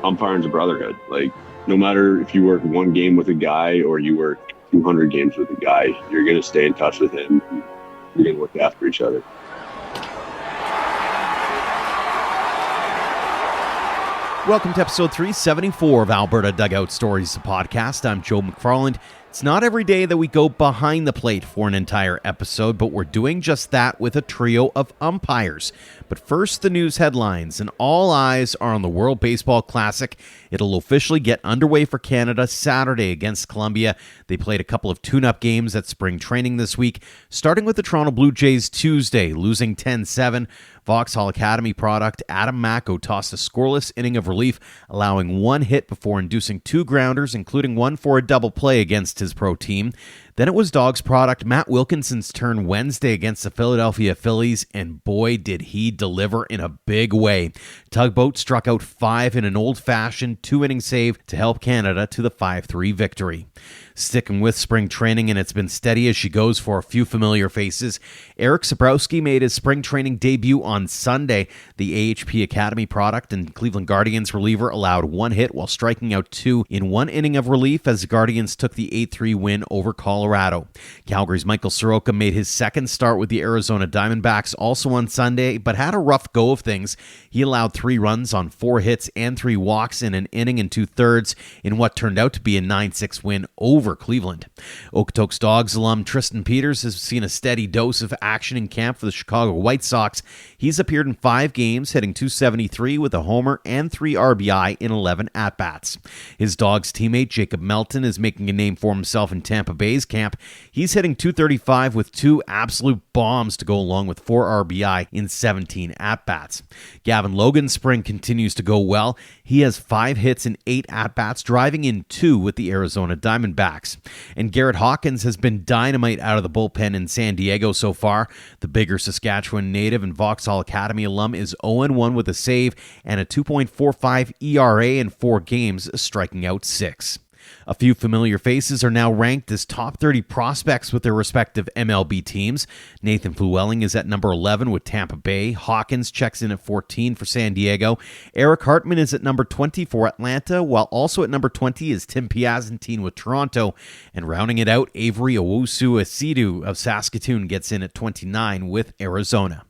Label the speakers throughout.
Speaker 1: umpiring's a brotherhood. Like, no matter if you work one game with a guy or you work 200 games with a guy, you're going to stay in touch with him. You're going to look after each other.
Speaker 2: Welcome to episode 374 of Alberta Dugout Stories, the podcast. I'm Joe McFarland. It's not every day that we go behind the plate for an entire episode, but we're doing just that with a trio of umpires. But first, the news headlines, and all eyes are on the World Baseball Classic. It'll officially get underway for Canada Saturday against Colombia. They played a couple of tune-up games at spring training this week, starting with the Toronto Blue Jays Tuesday, losing 10-7. Vauxhall Academy product Adam Macko tossed a scoreless inning of relief, allowing one hit before inducing two grounders, including one for a double play against his pro team. Then it was Dogs product Matt Wilkinson's turn Wednesday against the Philadelphia Phillies, and boy did he deliver in a big way. Tugboat struck out 5 in an old-fashioned 2-inning save to help Canada to the 5-3 victory. Sticking with spring training, and it's been steady as she goes for a few familiar faces, Eric Sabrowski made his spring training debut on Sunday. The AHP Academy product and Cleveland Guardians reliever allowed one hit while striking out 2 in one inning of relief as the Guardians took the 8-3 win over Colorado. Calgary's Michael Soroka made his second start with the Arizona Diamondbacks also on Sunday, but had a rough go of things. He allowed 3 runs on 4 hits and 3 walks in an inning and 2/3 in what turned out to be a 9-6 win over Cleveland. Okotoks Dogs alum Tristan Peters has seen a steady dose of action in camp for the Chicago White Sox. He's appeared in 5 games, hitting .273 with a homer and 3 RBI in 11 at-bats. His Dogs teammate Jacob Melton is making a name for himself in Tampa Bay's camp. He's hitting .235 with 2 absolute bombs to go along with 4 RBI in 17 at-bats. Gavin Logan's spring continues to go well. He has 5 hits and 8 at-bats, driving in 2 with the Arizona Diamondbacks. And Garrett Hawkins has been dynamite out of the bullpen in San Diego so far. The Bigger Saskatchewan native and Vauxhall Academy alum is 0-1 with a save and a 2.45 ERA in 4 games, striking out 6. A few familiar faces are now ranked as top 30 prospects with their respective MLB teams. Nathan Flewelling is at number 11 with Tampa Bay. Hawkins checks in at 14 for San Diego. Eric Hartman is at number 20 for Atlanta, while also at number 20 is Tim Piazentine with Toronto. And rounding it out, Avery Owusu-Asidu of Saskatoon gets in at 29 with Arizona.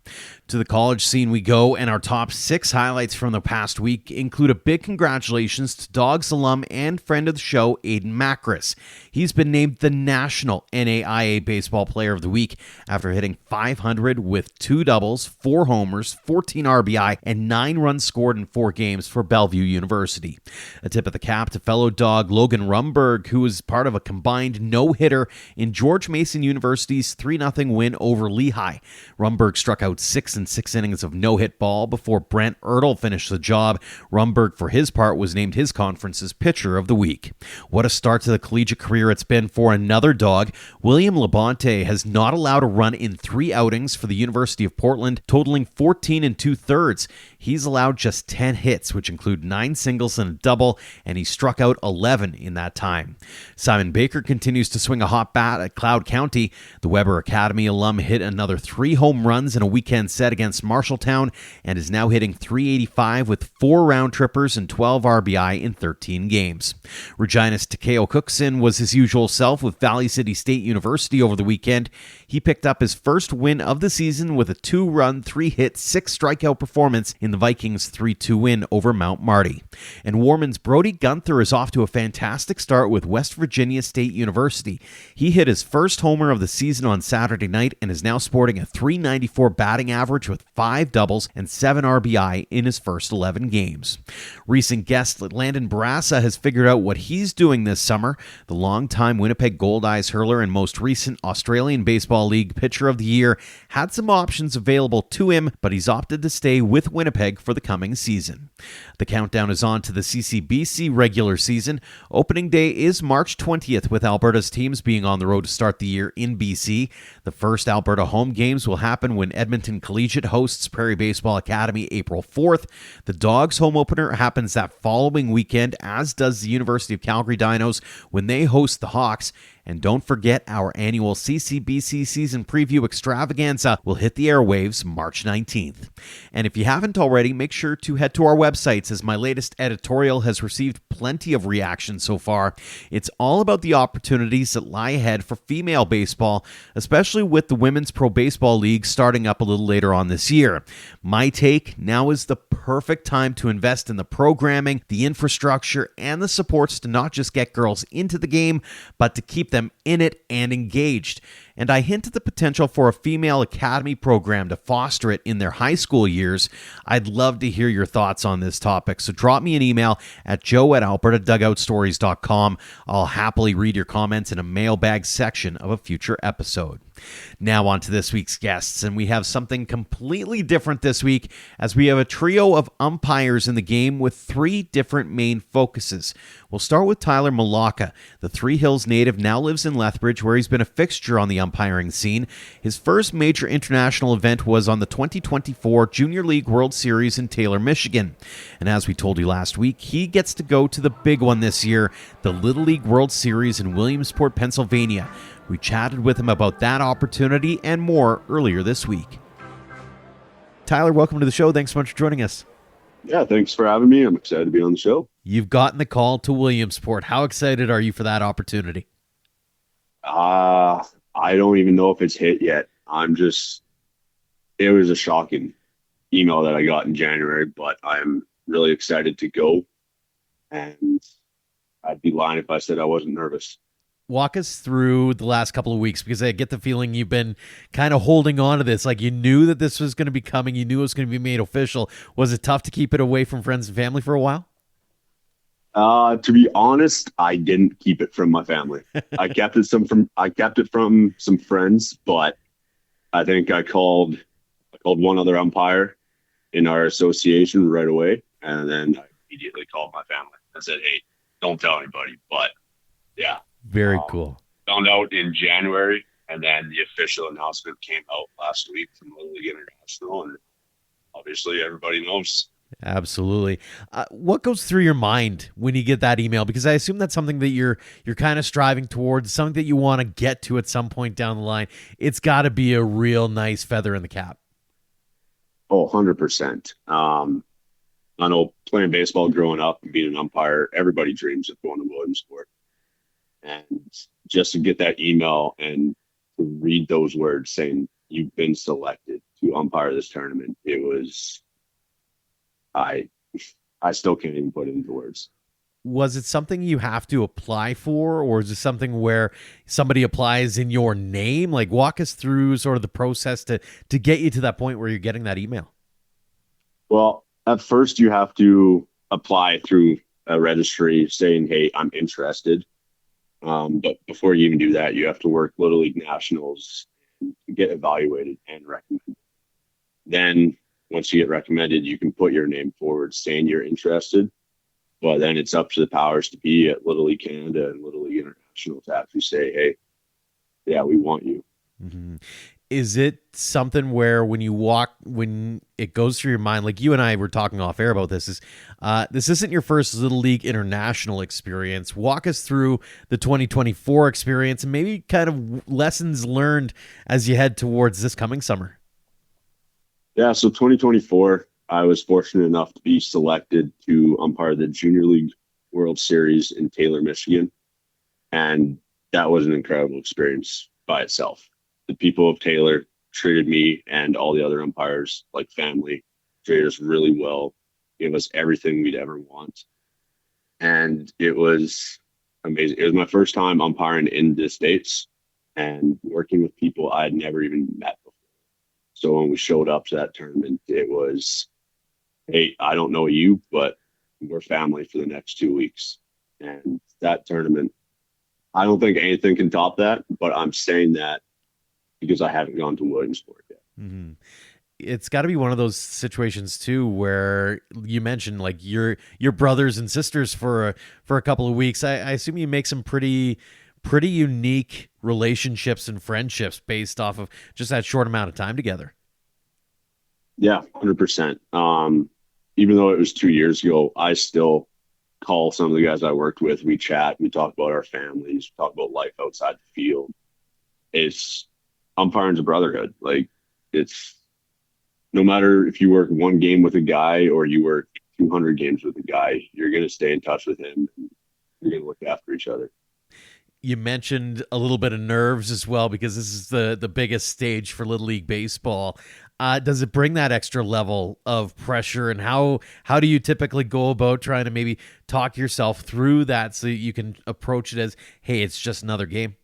Speaker 2: To the college scene we go, and our top 6 highlights from the past week include a big congratulations to Dogs alum and friend of the show, Aiden Macris. He's been named the National NAIA Baseball Player of the Week after hitting .500 with 2 doubles, 4 homers, 14 RBI, and 9 runs scored in 4 games for Bellevue University. A tip of the cap to fellow Dog Logan Rumberg, who was part of a combined no-hitter in George Mason University's 3-0 win over Lehigh. Rumberg struck out 6 in 6 innings of no-hit ball before Brent Ertl finished the job. Rumberg, for his part, was named his conference's Pitcher of the Week. What a start to the collegiate career it's been for another Dog. William Labonte has not allowed a run in 3 outings for the University of Portland, totaling 14 and 2/3. He's allowed just 10 hits, which include 9 singles and a double, and he struck out 11 in that time. Simon Baker continues to swing a hot bat at Cloud County. The Weber Academy alum hit another 3 home runs in a weekend set against Marshalltown and is now hitting .385 with 4 round trippers and 12 RBI in 13 games. Regina's Takeo Cookson was his usual self with Valley City State University over the weekend. He picked up his first win of the season with a 2-run, 3-hit, 6-strikeout performance in the Vikings' 3-2 win over Mount Marty. And Warman's Brody Gunther is off to a fantastic start with West Virginia State University. He hit his first homer of the season on Saturday night and is now sporting a .394 batting average with 5 doubles and 7 RBI in his first 11 games. Recent guest Landon Barassa has figured out what he's doing this summer. The longtime Winnipeg Goldeyes hurler and most recent Australian Baseball League Pitcher of the Year had some options available to him, but he's opted to stay with Winnipeg for the coming season. The countdown is on to the CCBC regular season. Opening day is March 20th, with Alberta's teams being on the road to start the year in BC. The first Alberta home games will happen when Edmonton Collegiate hosts Prairie Baseball Academy April 4th. The Dogs home opener happens that following weekend, as does the University of Calgary Dinos when they host the Hawks. And don't forget, our annual CCBC season preview extravaganza will hit the airwaves March 19th. And if you haven't already, make sure to head to our websites, as my latest editorial has received plenty of reaction so far. It's all about the opportunities that lie ahead for female baseball, especially with the Women's Pro Baseball League starting up a little later on this year. My take: now is the perfect time to invest in the programming, the infrastructure, and the supports to not just get girls into the game, but to keep them in it and engaged. And I hint at the potential for a female academy program to foster it in their high school years. I'd love to hear your thoughts on this topic, so drop me an email at joe@albertadugoutstories.com. I'll happily read your comments in a mailbag section of a future episode. Now on to this week's guests, and we have something completely different this week, as we have a trio of umpires in the game with three different main focuses. We'll start with Tyler Malaka. The Three Hills native now lives in Lethbridge, where he's been a fixture on the umpiring scene. His first major international event was on the 2024 Junior League World Series in Taylor, Michigan. And as we told you last week, he gets to go to the big one this year, the Little League World Series in Williamsport, Pennsylvania. We chatted with him about that opportunity and more earlier this week. Tyler, welcome to the show. Thanks so much for joining us.
Speaker 1: Yeah, thanks for having me. I'm excited to be on the show.
Speaker 2: You've gotten the call to Williamsport. How excited are you for that opportunity?
Speaker 1: I don't even know if it's hit yet. It was a shocking email that I got in January, but I'm really excited to go. And I'd be lying if I said I wasn't nervous.
Speaker 2: Walk us through the last couple of weeks, because I get the feeling you've been kind of holding on to this. Like, you knew that this was going to be coming. You knew it was going to be made official. Was it tough to keep it away from friends and family for a while?
Speaker 1: To be honest, I didn't keep it from my family. I kept it from some friends, but I think I called one other umpire in our association right away, and then I immediately called my family and said, "Hey, don't tell anybody." But yeah.
Speaker 2: Very cool.
Speaker 1: Found out in January, and then the official announcement came out last week from Little League International, and obviously everybody knows.
Speaker 2: Absolutely. What goes through your mind when you get that email? Because I assume that's something that you're kind of striving towards, something that you want to get to at some point down the line. It's got to be a real nice feather in the cap.
Speaker 1: Oh, 100%. I know, playing baseball growing up and being an umpire, everybody dreams of going to Williamsport. And just to get that email and to read those words saying you've been selected to umpire this tournament, it was, I still can't even put it into words.
Speaker 2: Was it something you have to apply for, or is it something where somebody applies in your name? Like, walk us through sort of the process to get you to that point where you're getting that email.
Speaker 1: Well, at first you have to apply through a registry saying, "Hey, I'm interested." But before you even do that, you have to work Little League Nationals, get evaluated and recommended. Then once you get recommended, you can put your name forward saying you're interested. But then it's up to the powers to be at Little League Canada and Little League International to actually say, "Hey, yeah, we want you."
Speaker 2: Mm-hmm. Is it something where when it goes through your mind, like you and I were talking off air about this, this isn't your first Little League International experience. Walk us through the 2024 experience and maybe kind of lessons learned as you head towards this coming summer.
Speaker 1: Yeah, so 2024, I was fortunate enough to be selected to umpire the Junior League World Series in Taylor, Michigan. And that was an incredible experience by itself. The people of Taylor treated me and all the other umpires like family, treated us really well, gave us everything we'd ever want. And it was amazing. It was my first time umpiring in the States and working with people I had never even met before. So when we showed up to that tournament, it was, "Hey, I don't know you, but we're family for the next 2 weeks." And that tournament, I don't think anything can top that, but I'm saying that because I haven't gone to Williamsport yet.
Speaker 2: Mm-hmm. It's got to be one of those situations too, where you mentioned like your brothers and sisters for a couple of weeks. I assume you make some pretty unique relationships and friendships based off of just that short amount of time together.
Speaker 1: Yeah, 100%. Even though it was 2 years ago, I still call some of the guys I worked with. We chat, we talk about our families, we talk about life outside the field. It's umpiring's a brotherhood. Like, it's no matter if you work one game with a guy or you work 200 games with a guy, you're going to stay in touch with him. And you're going to look after each other.
Speaker 2: You mentioned a little bit of nerves as well, because this is the biggest stage for Little League Baseball. Does it bring that extra level of pressure, and how do you typically go about trying to maybe talk yourself through that so you can approach it as, hey, it's just another game?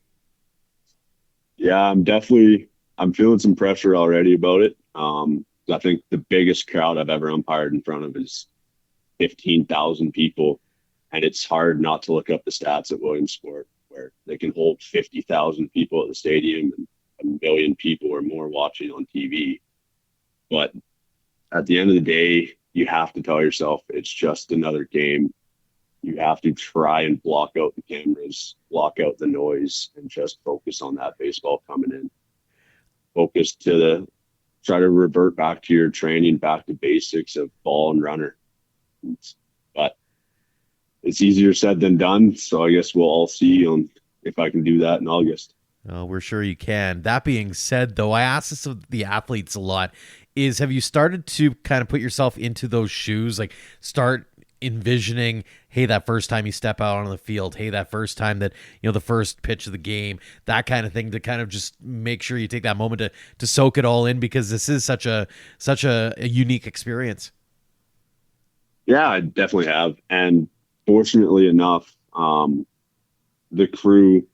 Speaker 1: Yeah, I'm feeling some pressure already about it. I think the biggest crowd I've ever umpired in front of is 15,000 people. And it's hard not to look up the stats at Williamsport, where they can hold 50,000 people at the stadium and a million people or more watching on TV. But at the end of the day, you have to tell yourself it's just another game. You have to try and block out the cameras, block out the noise, and just focus on that baseball coming in. Try to revert back to your training, back to basics of ball and runner. But it's easier said than done. So I guess we'll all see if I can do that in August.
Speaker 2: We're sure you can. That being said, though, I ask this of the athletes a lot, have you started to kind of put yourself into those shoes? Like, start envisioning, hey, that first time you step out on the field, hey, that first time that, the first pitch of the game, that kind of thing, to kind of just make sure you take that moment to soak it all in, because this is such a unique experience.
Speaker 1: Yeah, I definitely have. And fortunately enough, the crew,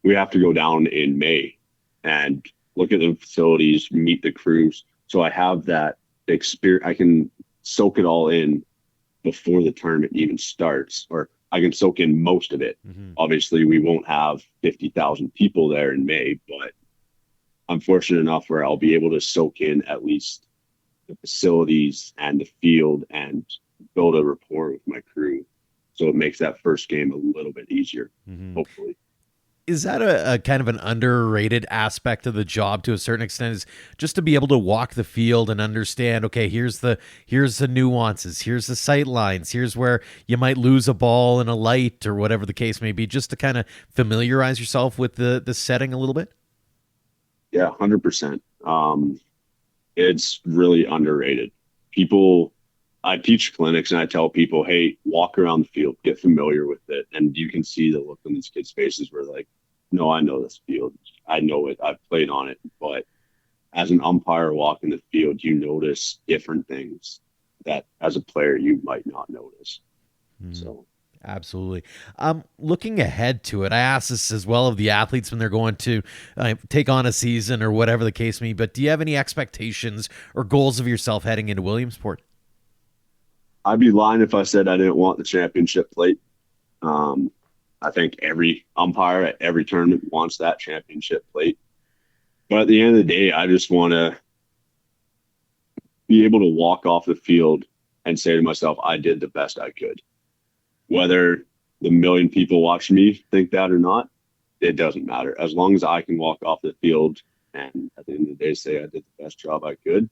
Speaker 1: we have to go down in May and look at the facilities, meet the crews. So I have that experience. I can soak it all in before the tournament even starts, or I can soak in most of it. Mm-hmm. Obviously, we won't have 50,000 people there in May, but I'm fortunate enough where I'll be able to soak in at least the facilities and the field and build a rapport with my crew. So it makes that first game a little bit easier, mm-hmm. hopefully.
Speaker 2: Is that a kind of an underrated aspect of the job to a certain extent, is just to be able to walk the field and understand, okay, here's the nuances, here's the sight lines, here's where you might lose a ball in a light or whatever the case may be, just to kind of familiarize yourself with the setting a little bit?
Speaker 1: Yeah, 100%. It's really underrated. I teach clinics and I tell people, hey, walk around the field, get familiar with it. And you can see the look on these kids' faces where like, no, I know this field. I know it. I've played on it. But as an umpire walking the field, you notice different things that as a player you might not notice. So
Speaker 2: absolutely. Looking ahead to it, I ask this as well of the athletes when they're going to take on a season or whatever the case may be, but do you have any expectations or goals of yourself heading into Williamsport?
Speaker 1: I'd be lying if I said I didn't want the championship plate. I think every umpire at every tournament wants that championship plate. But at the end of the day, I just want to be able to walk off the field and say to myself, I did the best I could. Whether the million people watching me think that or not, it doesn't matter. As long as I can walk off the field and at the end of the day say I did the best job I could,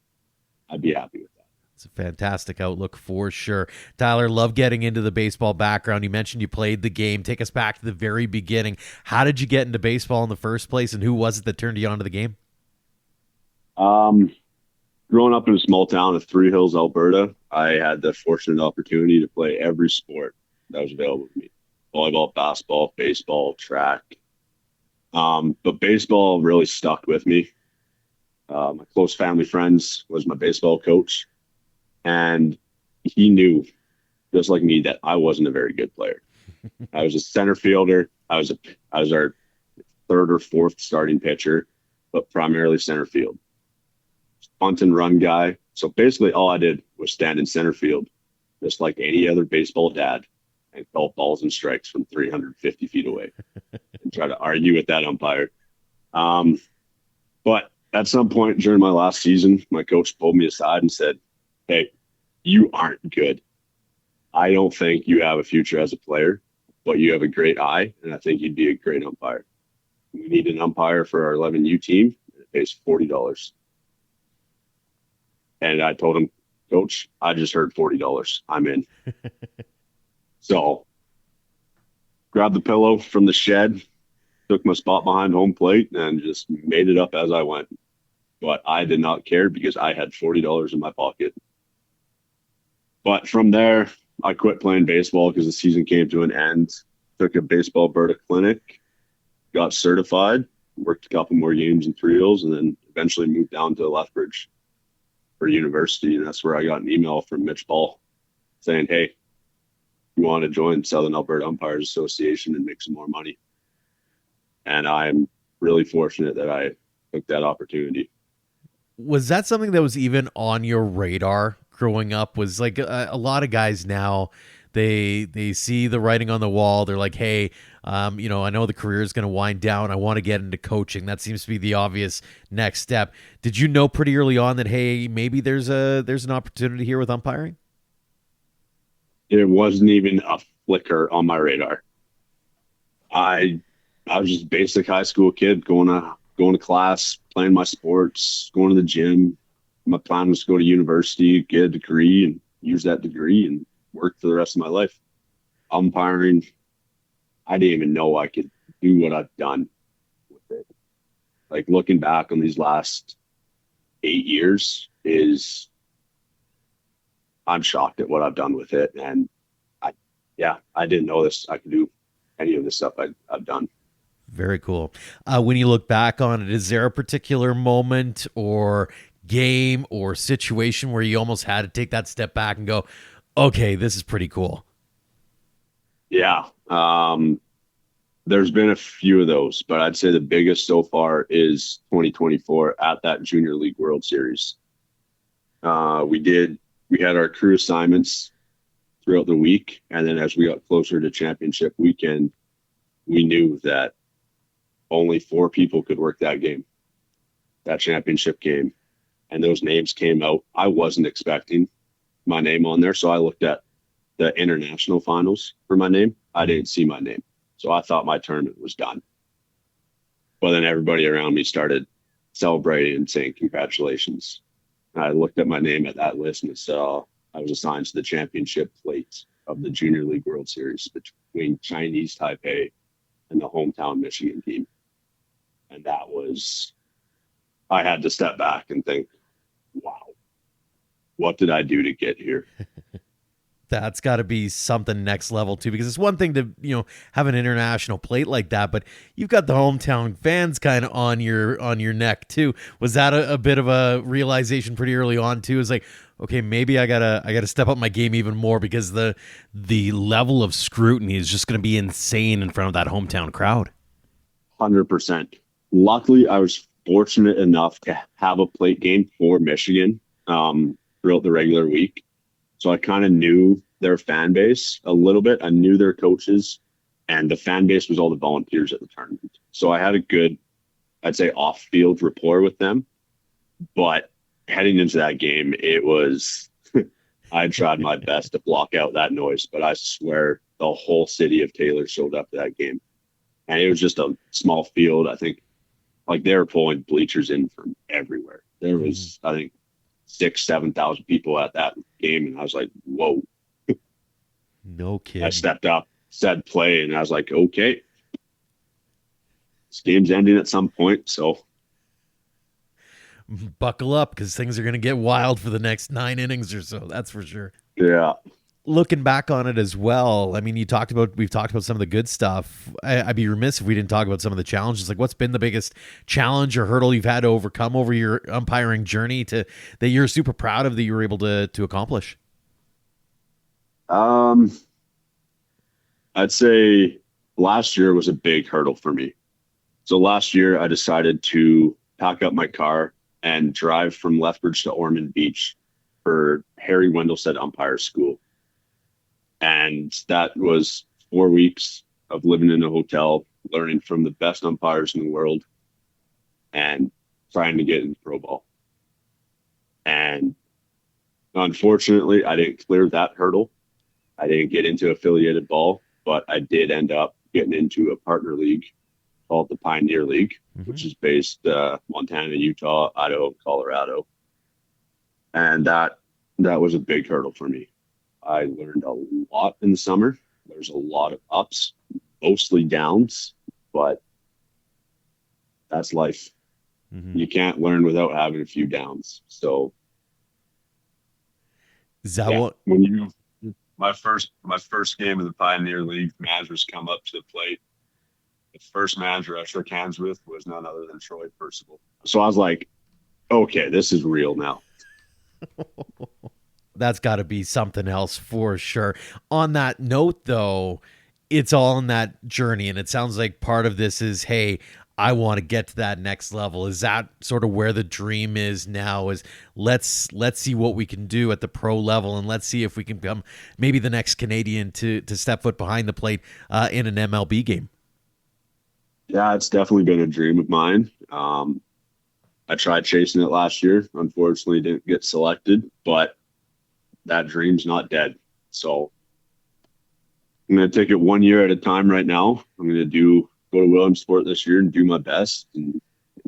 Speaker 1: I'd be happy with that.
Speaker 2: It's a fantastic outlook for sure. Tyler, love getting into the baseball background. You mentioned you played the game. Take us back to the very beginning. How did you get into baseball in the first place, and who was it that turned you onto the game?
Speaker 1: Growing up in a small town of Three Hills, Alberta, I had the fortunate opportunity to play every sport that was available to me. Volleyball, basketball, baseball, track. But baseball really stuck with me. My close family friends was my baseball coach. And he knew, just like me, that I wasn't a very good player. I was a center fielder. I was our third or fourth starting pitcher, but primarily center field. Bunt and run guy. So basically all I did was stand in center field, just like any other baseball dad, and call balls and strikes from 350 feet away and try to argue with that umpire. But at some point during my last season, my coach pulled me aside and said, hey, you aren't good. I don't think you have a future as a player, but you have a great eye, and I think you'd be a great umpire. We need an umpire for our 11U team, and it pays $40. And I told him, Coach, I just heard $40. I'm in. So grabbed the pillow from the shed, took my spot behind home plate, and just made it up as I went. But I did not care because I had $40 in my pocket. But from there, I quit playing baseball because the season came to an end. Took a baseball Alberta clinic, got certified, worked a couple more games in trios, and then eventually moved down to Lethbridge for university. And that's where I got an email from Mitch Ball saying, "Hey, you want to join Southern Alberta Umpires Association and make some more money?" And I'm really fortunate that I took that opportunity.
Speaker 2: Was that something that was even on your radar growing up? Was like a lot of guys now, they see the writing on the wall. They're like, hey, I know the career is going to wind down. I want to get into coaching. That seems to be the obvious next step. Did you know pretty early on that, hey, maybe there's an opportunity here with umpiring?
Speaker 1: It wasn't even a flicker on my radar. I I was just a basic high school kid going to class, playing my sports, going to the gym. My plan was to go to university, get a degree, and use that degree and work for the rest of my life. Umpiring, I didn't even know I could do what I've done with it. Like looking back on these last 8 years is I'm shocked at what I've done with it. And I didn't know this. I could do any of this stuff I've done.
Speaker 2: Very cool. When you look back on it, is there a particular moment or game or situation where you almost had to take that step back and go, okay, this is pretty cool?
Speaker 1: Yeah. There's been a few of those, but I'd say the biggest so far is 2024 at that Junior League World Series. We had our crew assignments throughout the week. And then as we got closer to championship weekend, we knew that only 4 people could work that championship game. And those names came out. I wasn't expecting my name on there. So I looked at the international finals for my name. I didn't see my name. So I thought my tournament was done. But then everybody around me started celebrating and saying congratulations. And I looked at my name at that list and saw I was assigned to the championship plate of the Junior League World Series between Chinese Taipei and the hometown Michigan team. And I had to step back and think, wow, what did I do to get here?
Speaker 2: That's got to be something next level too, because it's one thing to have an international plate like that, but you've got the hometown fans kind of on your neck too. Was that a bit of a realization pretty early on too? It's like, okay, maybe I gotta step up my game even more because the level of scrutiny is just going to be insane in front of that hometown crowd.
Speaker 1: 100%. Luckily, I was fortunate enough to have a plate game for Michigan throughout the regular week. So I kind of knew their fan base a little bit. I knew their coaches, and the fan base was all the volunteers at the tournament. So I had a good, I'd say, off-field rapport with them. But heading into that game, I tried my best to block out that noise, but I swear the whole city of Taylor showed up to that game. And it was just a small field. I think like they were pulling bleachers in from everywhere. There was, I think, 7,000 people at that game, and I was like, whoa.
Speaker 2: No kidding.
Speaker 1: I stepped up, said play, and I was like, okay, this game's ending at some point, so
Speaker 2: buckle up because things are going to get wild for the next 9 innings or so. That's for sure.
Speaker 1: yeah.
Speaker 2: Looking back on it as well, I mean, we've talked about some of the good stuff. I'd be remiss if we didn't talk about some of the challenges. Like, what's been the biggest challenge or hurdle you've had to overcome over your umpiring journey that you're super proud of that you were able to accomplish?
Speaker 1: I'd say last year was a big hurdle for me. So last year I decided to pack up my car and drive from Lethbridge to Ormond Beach for Harry Wendelstedt umpire school. And that was 4 weeks of living in a hotel, learning from the best umpires in the world, and trying to get into pro ball. And unfortunately, I didn't clear that hurdle. I didn't get into affiliated ball, but I did end up getting into a partner league called the Pioneer League, which is based Montana, Utah, Idaho, Colorado. And that was a big hurdle for me. I learned a lot in the summer. There's a lot of ups, mostly downs, but that's life.
Speaker 2: Hmm.
Speaker 1: You can't learn without having a few downs. So
Speaker 2: Is that
Speaker 1: yeah,
Speaker 2: what?
Speaker 1: when you my first game of the Pioneer League, managers come up to the plate. The first manager I shook hands with was none other than Troy Percival. So I was like, okay, this is real now.
Speaker 2: That's got to be something else for sure. On that note, though, it's all in that journey, and it sounds like part of this is, hey, I want to get to that next level. Is that sort of where the dream is now? Is let's see what we can do at the pro level, and let's see if we can become maybe the next Canadian to step foot behind the plate in an MLB game.
Speaker 1: Yeah, it's definitely been a dream of mine. I tried chasing it last year. Unfortunately, didn't get selected, but that dream's not dead. So I'm going to take it 1 year at a time right now. I'm going to go to Williamsport this year and do my best and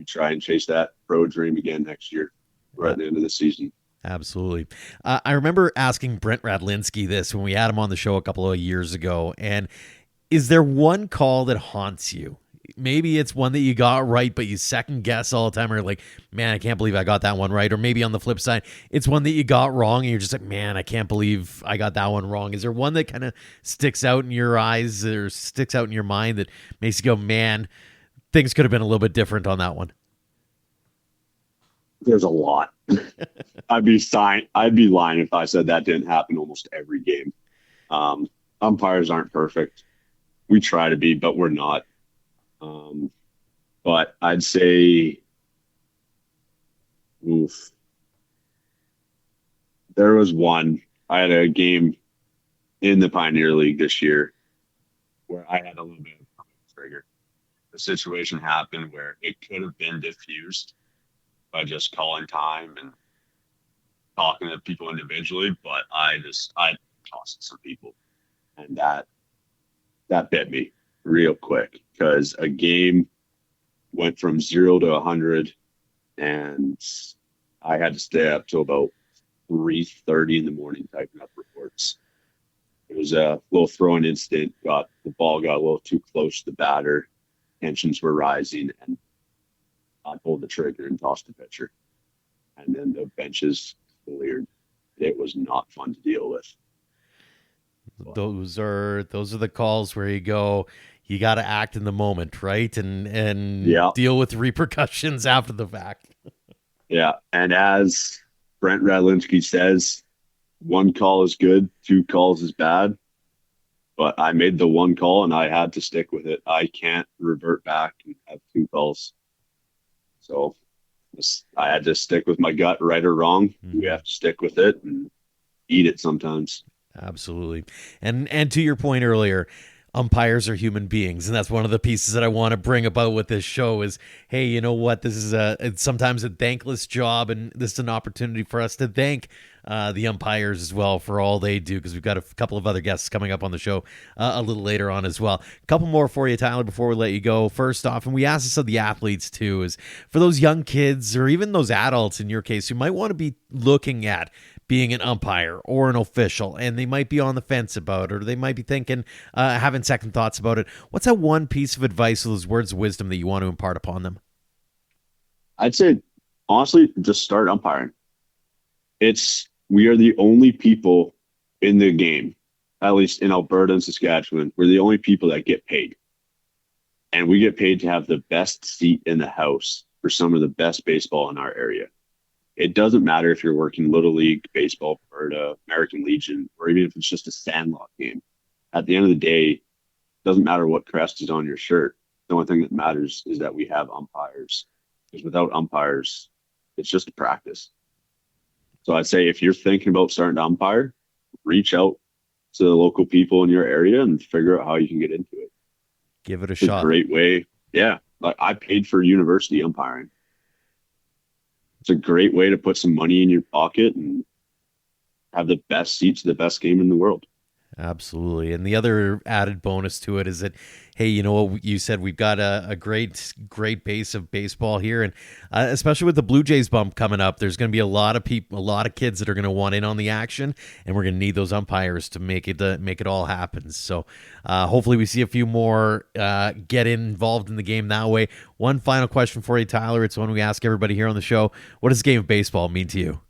Speaker 1: try and chase that pro dream again next year, right
Speaker 2: Uh,
Speaker 1: at the end of the season.
Speaker 2: Absolutely. I remember asking Brent Radlinski this when we had him on the show a couple of years ago. And is there one call that haunts you? Maybe it's one that you got right, but you second guess all the time. Or you're like, man, I can't believe I got that one right. Or maybe on the flip side, it's one that you got wrong, and you're just like, man, I can't believe I got that one wrong. Is there one that kind of sticks out in your eyes or sticks out in your mind that makes you go, man, things could have been a little bit different on that one?
Speaker 1: There's a lot. I'd be lying if I said that didn't happen almost every game. Um, Umpires aren't perfect. We try to be, but we're not. Um, but I'd say, oof, there was one. I had a game in the Pioneer League this year where I had a little bit of a trigger. The situation happened where it could have been diffused by just calling time and talking to people individually, but I tossed some people, and that bit me real quick because a game went from 0 to 100, and I had to stay up till about 3:30 in the morning typing up reports. It was a little throwing incident. The ball got a little too close to the batter. Tensions were rising, and I pulled the trigger and tossed the pitcher. And then the benches cleared. It was not fun to deal with. But
Speaker 2: Those are the calls where you go, you got to act in the moment, right? And
Speaker 1: yeah,
Speaker 2: deal with repercussions after the fact.
Speaker 1: yeah. And as Brent Radlinski says, one call is good, two calls is bad. But I made the one call and I had to stick with it. I can't revert back and have two calls. So I had to stick with my gut, right or wrong. We
Speaker 2: Mm-hmm.
Speaker 1: have to stick with it and eat it sometimes.
Speaker 2: Absolutely. And to your point earlier, umpires are human beings, and that's one of the pieces that I want to bring about with this show is, hey, you know what, this is it's sometimes a thankless job, and this is an opportunity for us to thank the umpires as well for all they do, because we've got a couple of other guests coming up on the show a little later on as well. A couple more for you, Tyler, before we let you go. First off, and we ask this of the athletes too, is for those young kids or even those adults in your case who might want to be looking at being an umpire or an official, and they might be on the fence about it, or they might be thinking, having second thoughts about it. What's that one piece of advice or those words of wisdom that you want to impart upon them?
Speaker 1: I'd say, honestly, just start umpiring. We are the only people in the game, at least in Alberta and Saskatchewan, we're the only people that get paid. And we get paid to have the best seat in the house for some of the best baseball in our area. It doesn't matter if you're working Little League, Baseball, Alberta, American Legion, or even if it's just a sandlot game. At the end of the day, it doesn't matter what crest is on your shirt. The only thing that matters is that we have umpires. Because without umpires, it's just a practice. So I'd say if you're thinking about starting to umpire, reach out to the local people in your area and figure out how you can get into it.
Speaker 2: Give it a
Speaker 1: It's a
Speaker 2: shot.
Speaker 1: great way. Yeah. Like I paid for university umpiring. It's a great way to put some money in your pocket and have the best seats, the best game in the world.
Speaker 2: Absolutely. And the other added bonus to it is that, hey, you know what you said, we've got a great base of baseball here. And especially with the Blue Jays bump coming up, there's going to be a lot of people, a lot of kids that are going to want in on the action. And we're going to need those umpires to make it all happen. So hopefully we see a few more get involved in the game that way. One final question for you, Tyler. It's one we ask everybody here on the show. What does the game of baseball mean to you?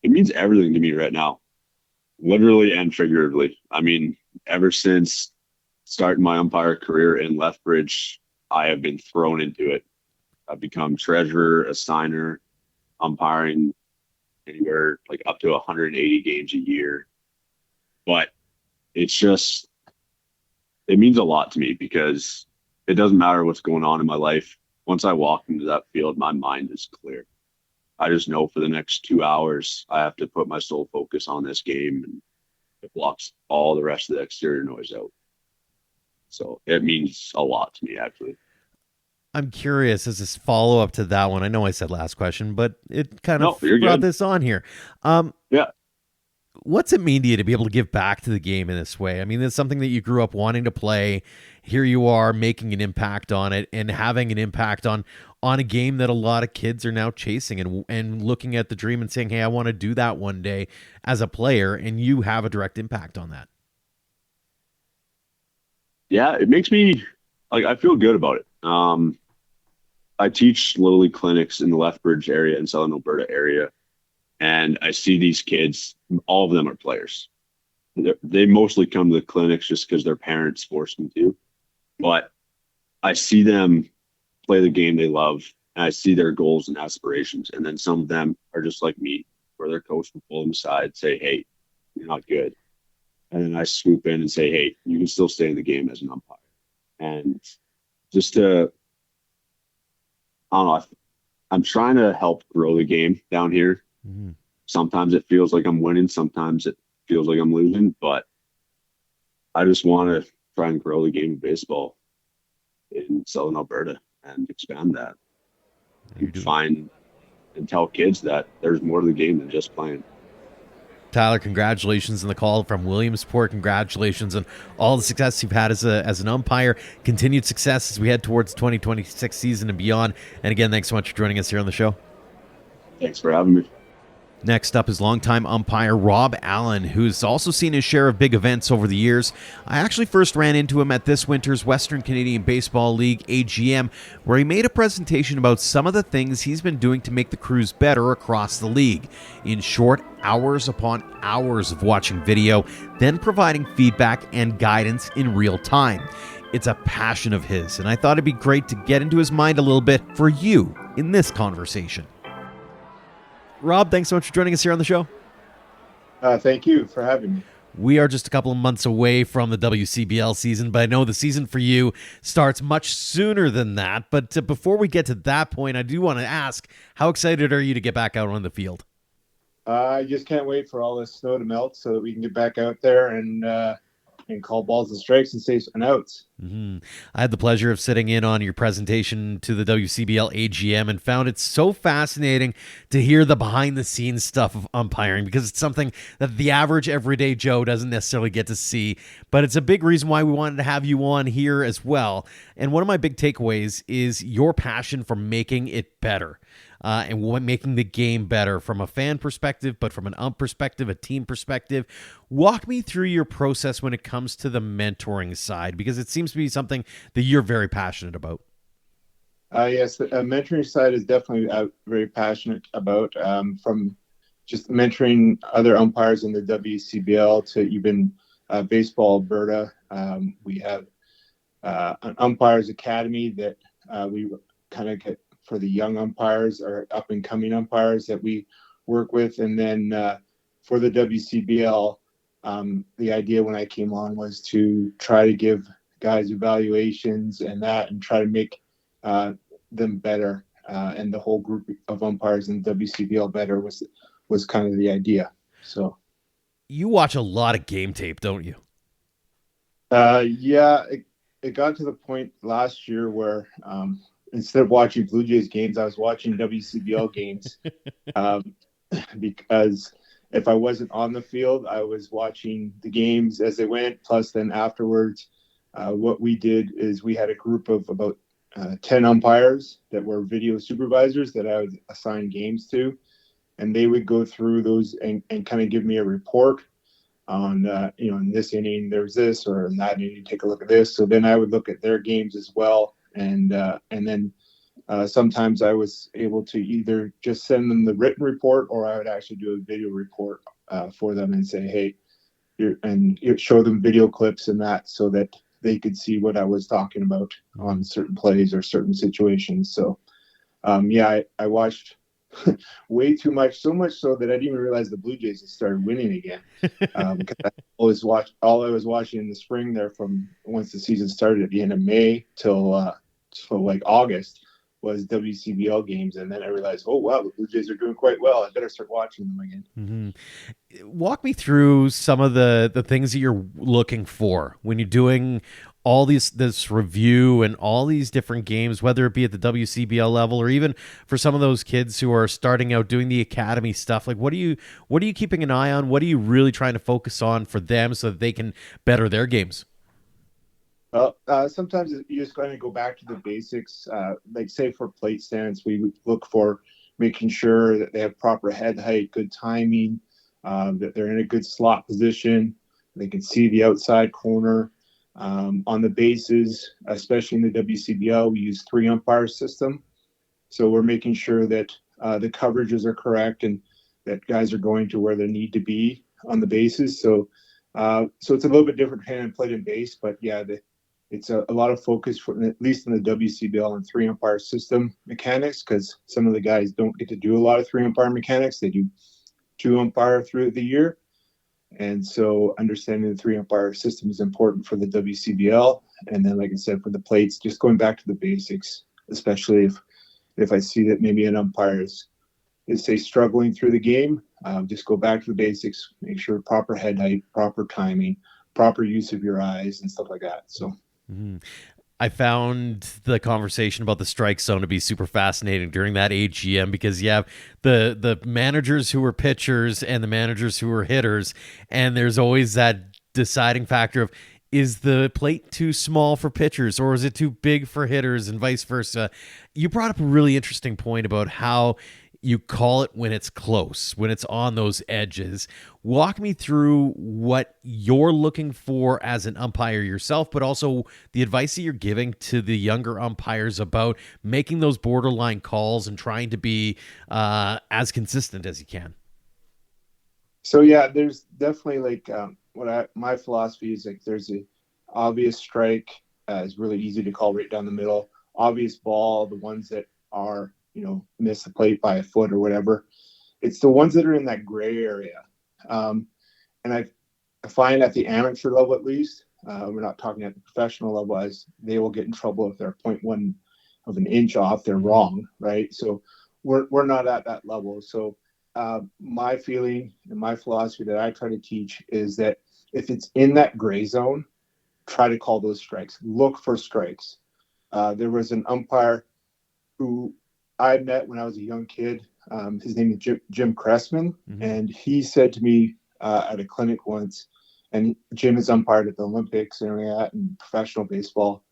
Speaker 1: It means everything to me right now, literally and figuratively. I mean, ever since starting my umpire career in Lethbridge, I have been thrown into it. I've become treasurer, assigner, umpiring anywhere like up to 180 games a year. But it's just, it means a lot to me because it doesn't matter what's going on in my life. Once I walk into that field, my mind is clear. I just know for the next 2 hours, I have to put my sole focus on this game, and it blocks all the rest of the exterior noise out. So it means a lot to me, actually.
Speaker 2: I'm curious as this follow up to that one. I know I said last question, but it kind of
Speaker 1: No, you're
Speaker 2: brought
Speaker 1: good.
Speaker 2: this on here. Um,
Speaker 1: Yeah.
Speaker 2: what's it mean to you to be able to give back to the game in this way? I mean, it's something that you grew up wanting to play. Here you are making an impact on it and having an impact on a game that a lot of kids are now chasing and looking at the dream and saying, "Hey, I want to do that one day as a player," and you have a direct impact on that.
Speaker 1: Yeah, it makes me like I feel good about it. I teach Little League clinics in the Lethbridge area and Southern Alberta area, and I see these kids. All of them are players. They mostly come to the clinics just because their parents force them to. But I see them play the game they love, and I see their goals and aspirations. And then some of them are just like me, where their coach will pull them aside, say, "Hey, you're not good," and then I swoop in and say, "Hey, you can still stay in the game as an umpire." And just to, I don't know, I'm trying to help grow the game down here.
Speaker 2: Mhm.
Speaker 1: Sometimes it feels like I'm winning, sometimes it feels like I'm losing, but I just want to try and grow the game of baseball in Southern Alberta and expand that
Speaker 2: You're
Speaker 1: and
Speaker 2: doing
Speaker 1: find and tell kids that there's more to the game than just playing.
Speaker 2: Tyler, congratulations on the call from Williamsport. Congratulations on all the success you've had as an umpire. Continued success as we head towards the 2026 season and beyond. And again, thanks so much for joining us here on the show.
Speaker 1: Thanks for having me.
Speaker 2: Next up is longtime umpire Rob Allan, who's also seen his share of big events over the years. I actually first ran into him at this winter's Western Canadian Baseball League AGM, where he made a presentation about some of the things he's been doing to make the crews better across the league. In short, hours upon hours of watching video, then providing feedback and guidance in real time. It's a passion of his, and I thought it'd be great to get into his mind a little bit for you in this conversation. Rob, thanks so much for joining us here on the show.
Speaker 3: Thank you for having me.
Speaker 2: We are just a couple of months away from the WCBL season, but I know the season for you starts much sooner than that. But before we get to that point, I do want to ask, how excited are you to get back out on the field?
Speaker 3: I just can't wait for all this snow to melt so that we can get back out there and call balls and strikes and save some outs.
Speaker 2: Mm-hmm. I had the pleasure of sitting in on your presentation to the WCBL AGM and found it so fascinating to hear the behind-the-scenes stuff of umpiring, because it's something that the average everyday Joe doesn't necessarily get to see. But it's a big reason why we wanted to have you on here as well. And one of my big takeaways is your passion for making it better. And making the game better from a fan perspective, but from an ump perspective, a team perspective. Walk me through your process when it comes to the mentoring side, because it seems to be something that you're very passionate about.
Speaker 3: Yes, the mentoring side is definitely very passionate about, from just mentoring other umpires in the WCBL to even Baseball Alberta. We have an umpires academy that we kind of get for the young umpires or up and coming umpires that we work with. And then for the WCBL, the idea when I came on was to try to give guys evaluations and try to make them better, and the whole group of umpires in WCBL better was kind of the idea. So
Speaker 2: you watch a lot of game tape, don't you?
Speaker 3: Yeah, it got to the point last year where instead of watching Blue Jays games, I was watching WCBL games because if I wasn't on the field, I was watching the games as they went. Plus, then afterwards, what we did is we had a group of about 10 umpires that were video supervisors that I would assign games to, and they would go through those and kind of give me a report on, in this inning there's this, or in that inning take a look at this. So then I would look at their games as well, and then sometimes I was able to either just send them the written report, or I would actually do a video report for them and say, hey, show them video clips and that, so that they could see what I was talking about on certain plays or certain situations. So, I watched way too much, so much so that I didn't even realize the Blue Jays had started winning again. Because all I was watching in the spring there, from once the season started at the end of May till like August, was WCBL games, and then I realized, oh wow, the Blue Jays are doing quite well. I better start watching them again.
Speaker 2: Mm-hmm. Walk me through some of the things that you're looking for when you're doing all this review and all these different games, whether it be at the WCBL level or even for some of those kids who are starting out doing the academy stuff. Like, what are you keeping an eye on? What are you really trying to focus on for them so that they can better their games?
Speaker 3: Well, sometimes you just kind of go back to the basics. Like, say, for plate stance, we would look for making sure that they have proper head height, good timing, that they're in a good slot position, they can see the outside corner. On the bases, especially in the WCBL, we use 3-umpire system. So we're making sure that the coverages are correct and that guys are going to where they need to be on the bases. So it's a little bit different hand and plate and base, but yeah, it's a lot of focus, at least in the WCBL, and 3-umpire system mechanics, because some of the guys don't get to do a lot of 3-umpire mechanics. They do 2-umpire through the year. And so understanding the 3-umpire system is important for the WCBL. And then, like I said, for the plates, just going back to the basics, especially if I see that maybe an umpire is say struggling through the game, just go back to the basics, make sure proper head height, proper timing, proper use of your eyes and stuff like that. So.
Speaker 2: Mm-hmm. I found the conversation about the strike zone to be super fascinating during that AGM, because you have the managers who are pitchers and the managers who are hitters, and there's always that deciding factor of, is the plate too small for pitchers or is it too big for hitters, and vice versa. You brought up a really interesting point about how you call it when it's close, when it's on those edges. Walk me through what you're looking for as an umpire yourself, but also the advice that you're giving to the younger umpires about making those borderline calls and trying to be as consistent as you can.
Speaker 3: So yeah, there's definitely like my philosophy is, like, there's a obvious strike is really easy to call right down the middle. Obvious ball, the ones that are, miss the plate by a foot or whatever. It's the ones that are in that gray area. And I find at the amateur level, at least, we're not talking at the professional level, as they will get in trouble if they're 0.1 of an inch off. They're wrong, right? So we're not at that level. So my feeling and my philosophy that I try to teach is that if it's in that gray zone, try to call those strikes. Look for strikes. There was an umpire who I met when I was a young kid. His name is Jim Cressman, and he said to me at a clinic once, and Jim is umpired at the Olympics and professional baseball,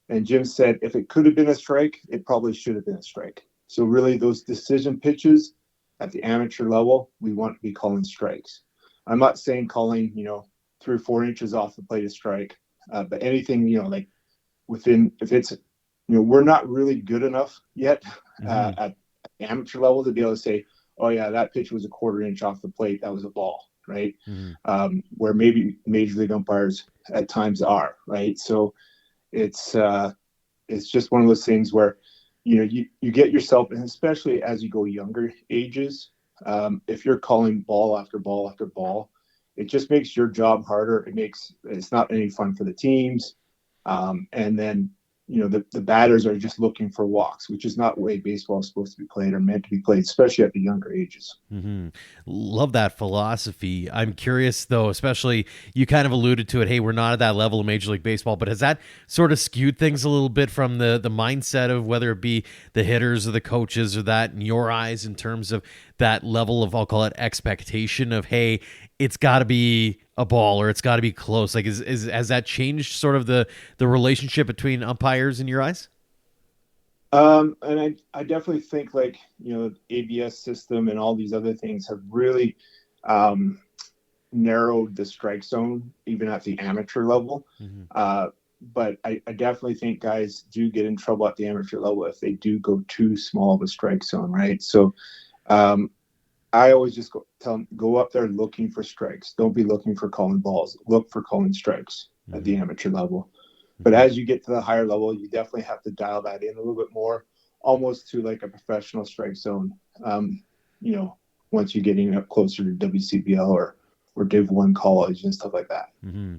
Speaker 3: and Jim said, if it could have been a strike, it probably should have been a strike. So really, those decision pitches at the amateur level, we want to be calling strikes. I'm not saying calling, 3 or 4 inches off the plate a strike, but anything, like within, if it's, we're not really good enough yet at amateur level to be able to say, oh yeah, that pitch was a 1/4 inch off the plate, that was a ball, right? Where maybe major league umpires at times are, right? So it's just one of those things where, you get yourself, and especially as you go younger ages, if you're calling ball after ball after ball, it just makes your job harder. It's not any fun for the teams. And then, the batters are just looking for walks, which is not the way baseball is supposed to be played or meant to be played, especially at the younger ages.
Speaker 2: Mm-hmm. Love that philosophy. I'm curious, though, especially you kind of alluded to it. Hey, we're not at that level of Major League Baseball, but has that sort of skewed things a little bit from the mindset of whether it be the hitters or the coaches or that in your eyes in terms of that level of, I'll call it expectation of, hey, it's got to be a ball or it's got to be close. Like, has that changed sort of the relationship between umpires in your eyes?
Speaker 3: And I definitely think ABS system and all these other things have really um, narrowed the strike zone, even at the amateur level.
Speaker 2: Mm-hmm.
Speaker 3: But I definitely think guys do get in trouble at the amateur level if they do go too small of a strike zone, right? So um, I always just tell them, go up there looking for strikes. Don't be looking for calling balls. Look for calling strikes at the amateur level. But as you get to the higher level, you definitely have to dial that in a little bit more, almost to like a professional strike zone. Once you're getting up closer to WCBL or Div 1 college and stuff like that.
Speaker 2: Mm-hmm.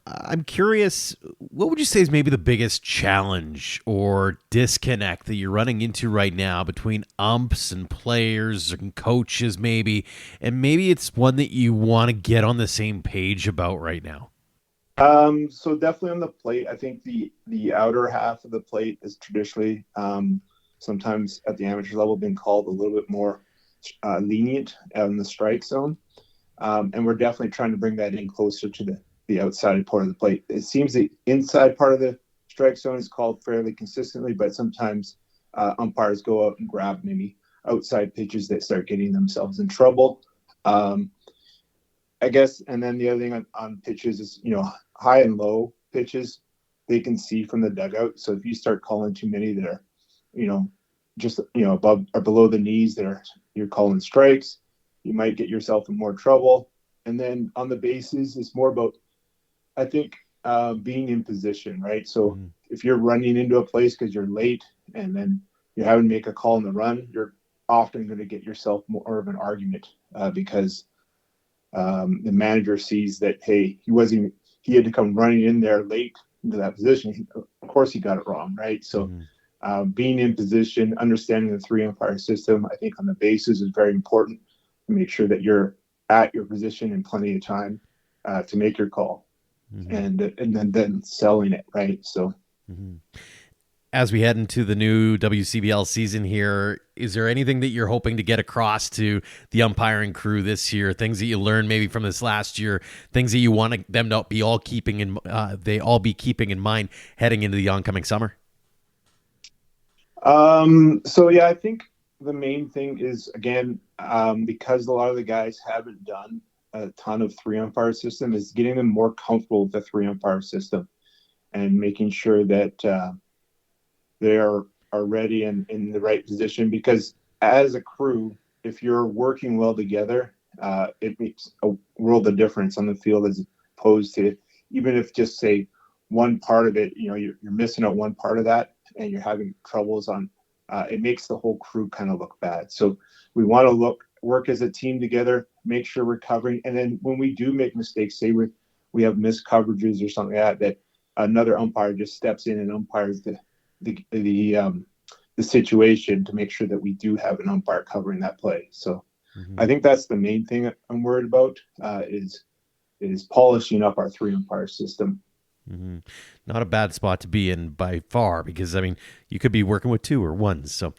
Speaker 2: I'm curious, what would you say is maybe the biggest challenge or disconnect that you're running into right now between umps and players and coaches maybe, and maybe it's one that you want to get on the same page about right now?
Speaker 3: So definitely on the plate, I think the outer half of the plate is traditionally sometimes at the amateur level been called a little bit more lenient in the strike zone. And we're definitely trying to bring that in closer to the outside part of the plate. It seems the inside part of the strike zone is called fairly consistently, but sometimes umpires go out and grab maybe outside pitches that start getting themselves in trouble. I guess, and then the other thing on pitches is, high and low pitches, they can see from the dugout. So if you start calling too many that are, just, above or below the knees you're calling strikes, you might get yourself in more trouble. And then on the bases, it's more about, I think, being in position, right? So if you're running into a place because you're late and then you're having to make a call on the run, you're often going to get yourself more of an argument because the manager sees that, hey, he had to come running in there late into that position. Of course, he got it wrong, right? So being in position, understanding the three umpire system, I think on the bases is very important to make sure that you're at your position in plenty of time to make your call, and then selling it, right? So.
Speaker 2: As we head into the new WCBL season here, is there anything that you're hoping to get across to the umpiring crew this year? Things that you learned maybe from this last year, things that you want them to be all keeping in mind heading into the oncoming summer?
Speaker 3: So yeah, I think the main thing is, again, because a lot of the guys haven't done a ton of three umpire system, is getting them more comfortable with the three umpire system and making sure that they are ready and in the right position. Because as a crew, if you're working well together, it makes a world of difference on the field as opposed to even if just say one part of it, you're missing out one part of that and you're having troubles on, it makes the whole crew kind of look bad. So we want to work as a team together, make sure we're covering. And then when we do make mistakes, say we have missed coverages or something like that another umpire just steps in and umpires the situation to make sure that we do have an umpire covering that play. So I think that's the main thing I'm worried about is polishing up our three umpire system.
Speaker 2: Not a bad spot to be in by far, because I mean you could be working with two or one. So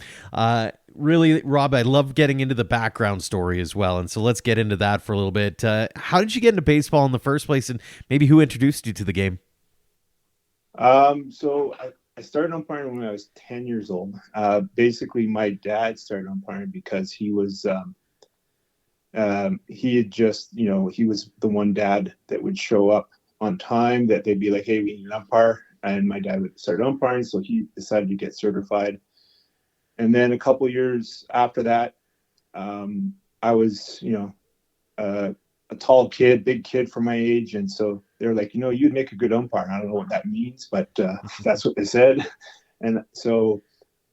Speaker 2: really, Rob, I love getting into the background story as well, and so let's get into that for a little bit. How did you get into baseball in the first place, and maybe who introduced you to the game?
Speaker 3: So I started umpiring when I was 10 years old. Basically, my dad started umpiring because he was he had just, he was the one dad that would show up on time, that they'd be like, hey, we need an umpire. And my dad would start umpiring. So he decided to get certified. And then a couple years after that, I was, a tall kid, big kid for my age. And so they're like, you'd make a good umpire. I don't know what that means, but that's what they said. And so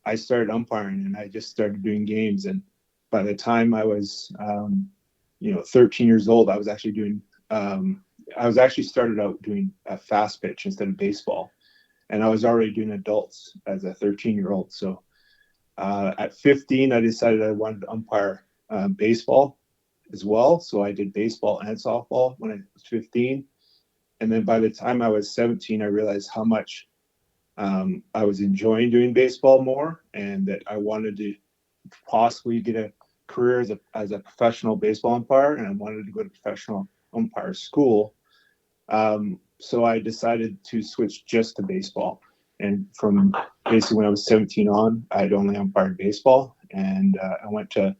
Speaker 3: I started umpiring and I just started doing games. And by the time I was, 13 years old, I was actually started out doing a fast pitch instead of baseball. and I was already doing adults as a 13-year-old. So at 15, I decided I wanted to umpire baseball as well. So I did baseball and softball when I was 15. And then by the time I was 17, I realized how much I was enjoying doing baseball more, and that I wanted to possibly get a career as a professional baseball umpire, and I wanted to go to professional umpire school. So I decided to switch just to baseball. And from basically when I was 17 on, I'd only umpired baseball. And I went to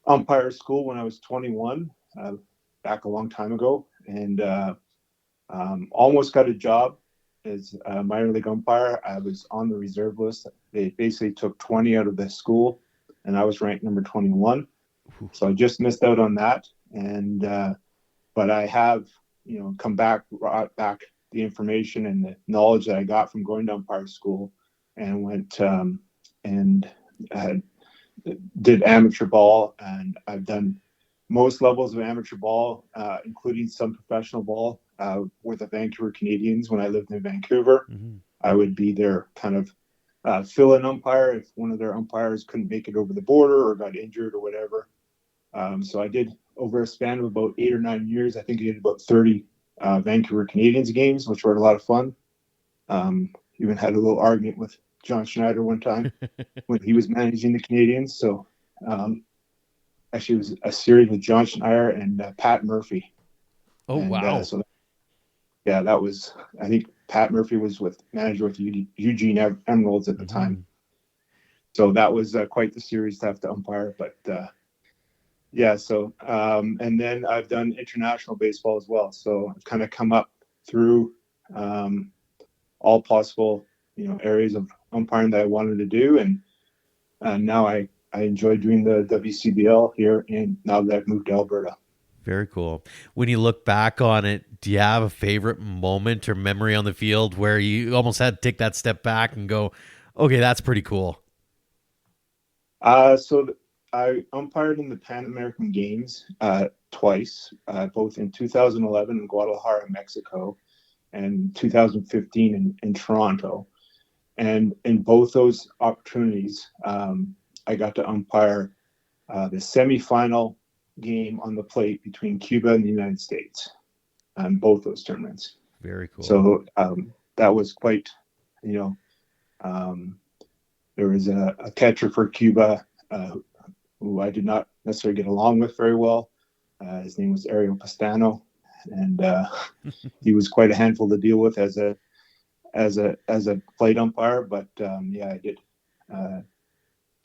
Speaker 3: umpire school when I was 21, back a long time ago, and almost got a job as a minor league umpire. I was on the reserve list. They basically took 20 out of the school, and I was ranked number 21. So I just missed out on that. And but I have, come back, brought back the information and the knowledge that I got from going to umpire school, and went and did amateur ball. And I've done most levels of amateur ball, including some professional ball, with the Vancouver Canadians when I lived in Vancouver.
Speaker 2: Mm-hmm.
Speaker 3: I would be their kind of fill-in umpire if one of their umpires couldn't make it over the border or got injured or whatever. So I did, over a span of about 8 or 9 years, I think I did about 30 Vancouver Canadians games, which were a lot of fun. Even had a little argument with John Schneider one time when he was managing the Canadians. So actually, it was a series with John Schneider and Pat Murphy.
Speaker 2: Oh, and, wow.
Speaker 3: That was, I think Pat Murphy was manager with Eugene Emeralds at the time. So that was quite the series to have to umpire. But and then I've done international baseball as well. So I've kind of come up through all possible, areas of umpiring that I wanted to do. And now I enjoy doing the WCBL here, and now that I've moved to Alberta.
Speaker 2: Very cool. When you look back on it, do you have a favorite moment or memory on the field where you almost had to take that step back and go, okay, that's pretty cool?
Speaker 3: So I umpired in the Pan American Games twice, both in 2011 in Guadalajara, Mexico, and 2015 in Toronto. And in both those opportunities, I got to umpire the semifinal game on the plate between Cuba and the United States on both those tournaments.
Speaker 2: Very cool.
Speaker 3: So that was quite, there was a catcher for Cuba who I did not necessarily get along with very well. His name was Ariel Pastano, and he was quite a handful to deal with as a plate umpire. But I did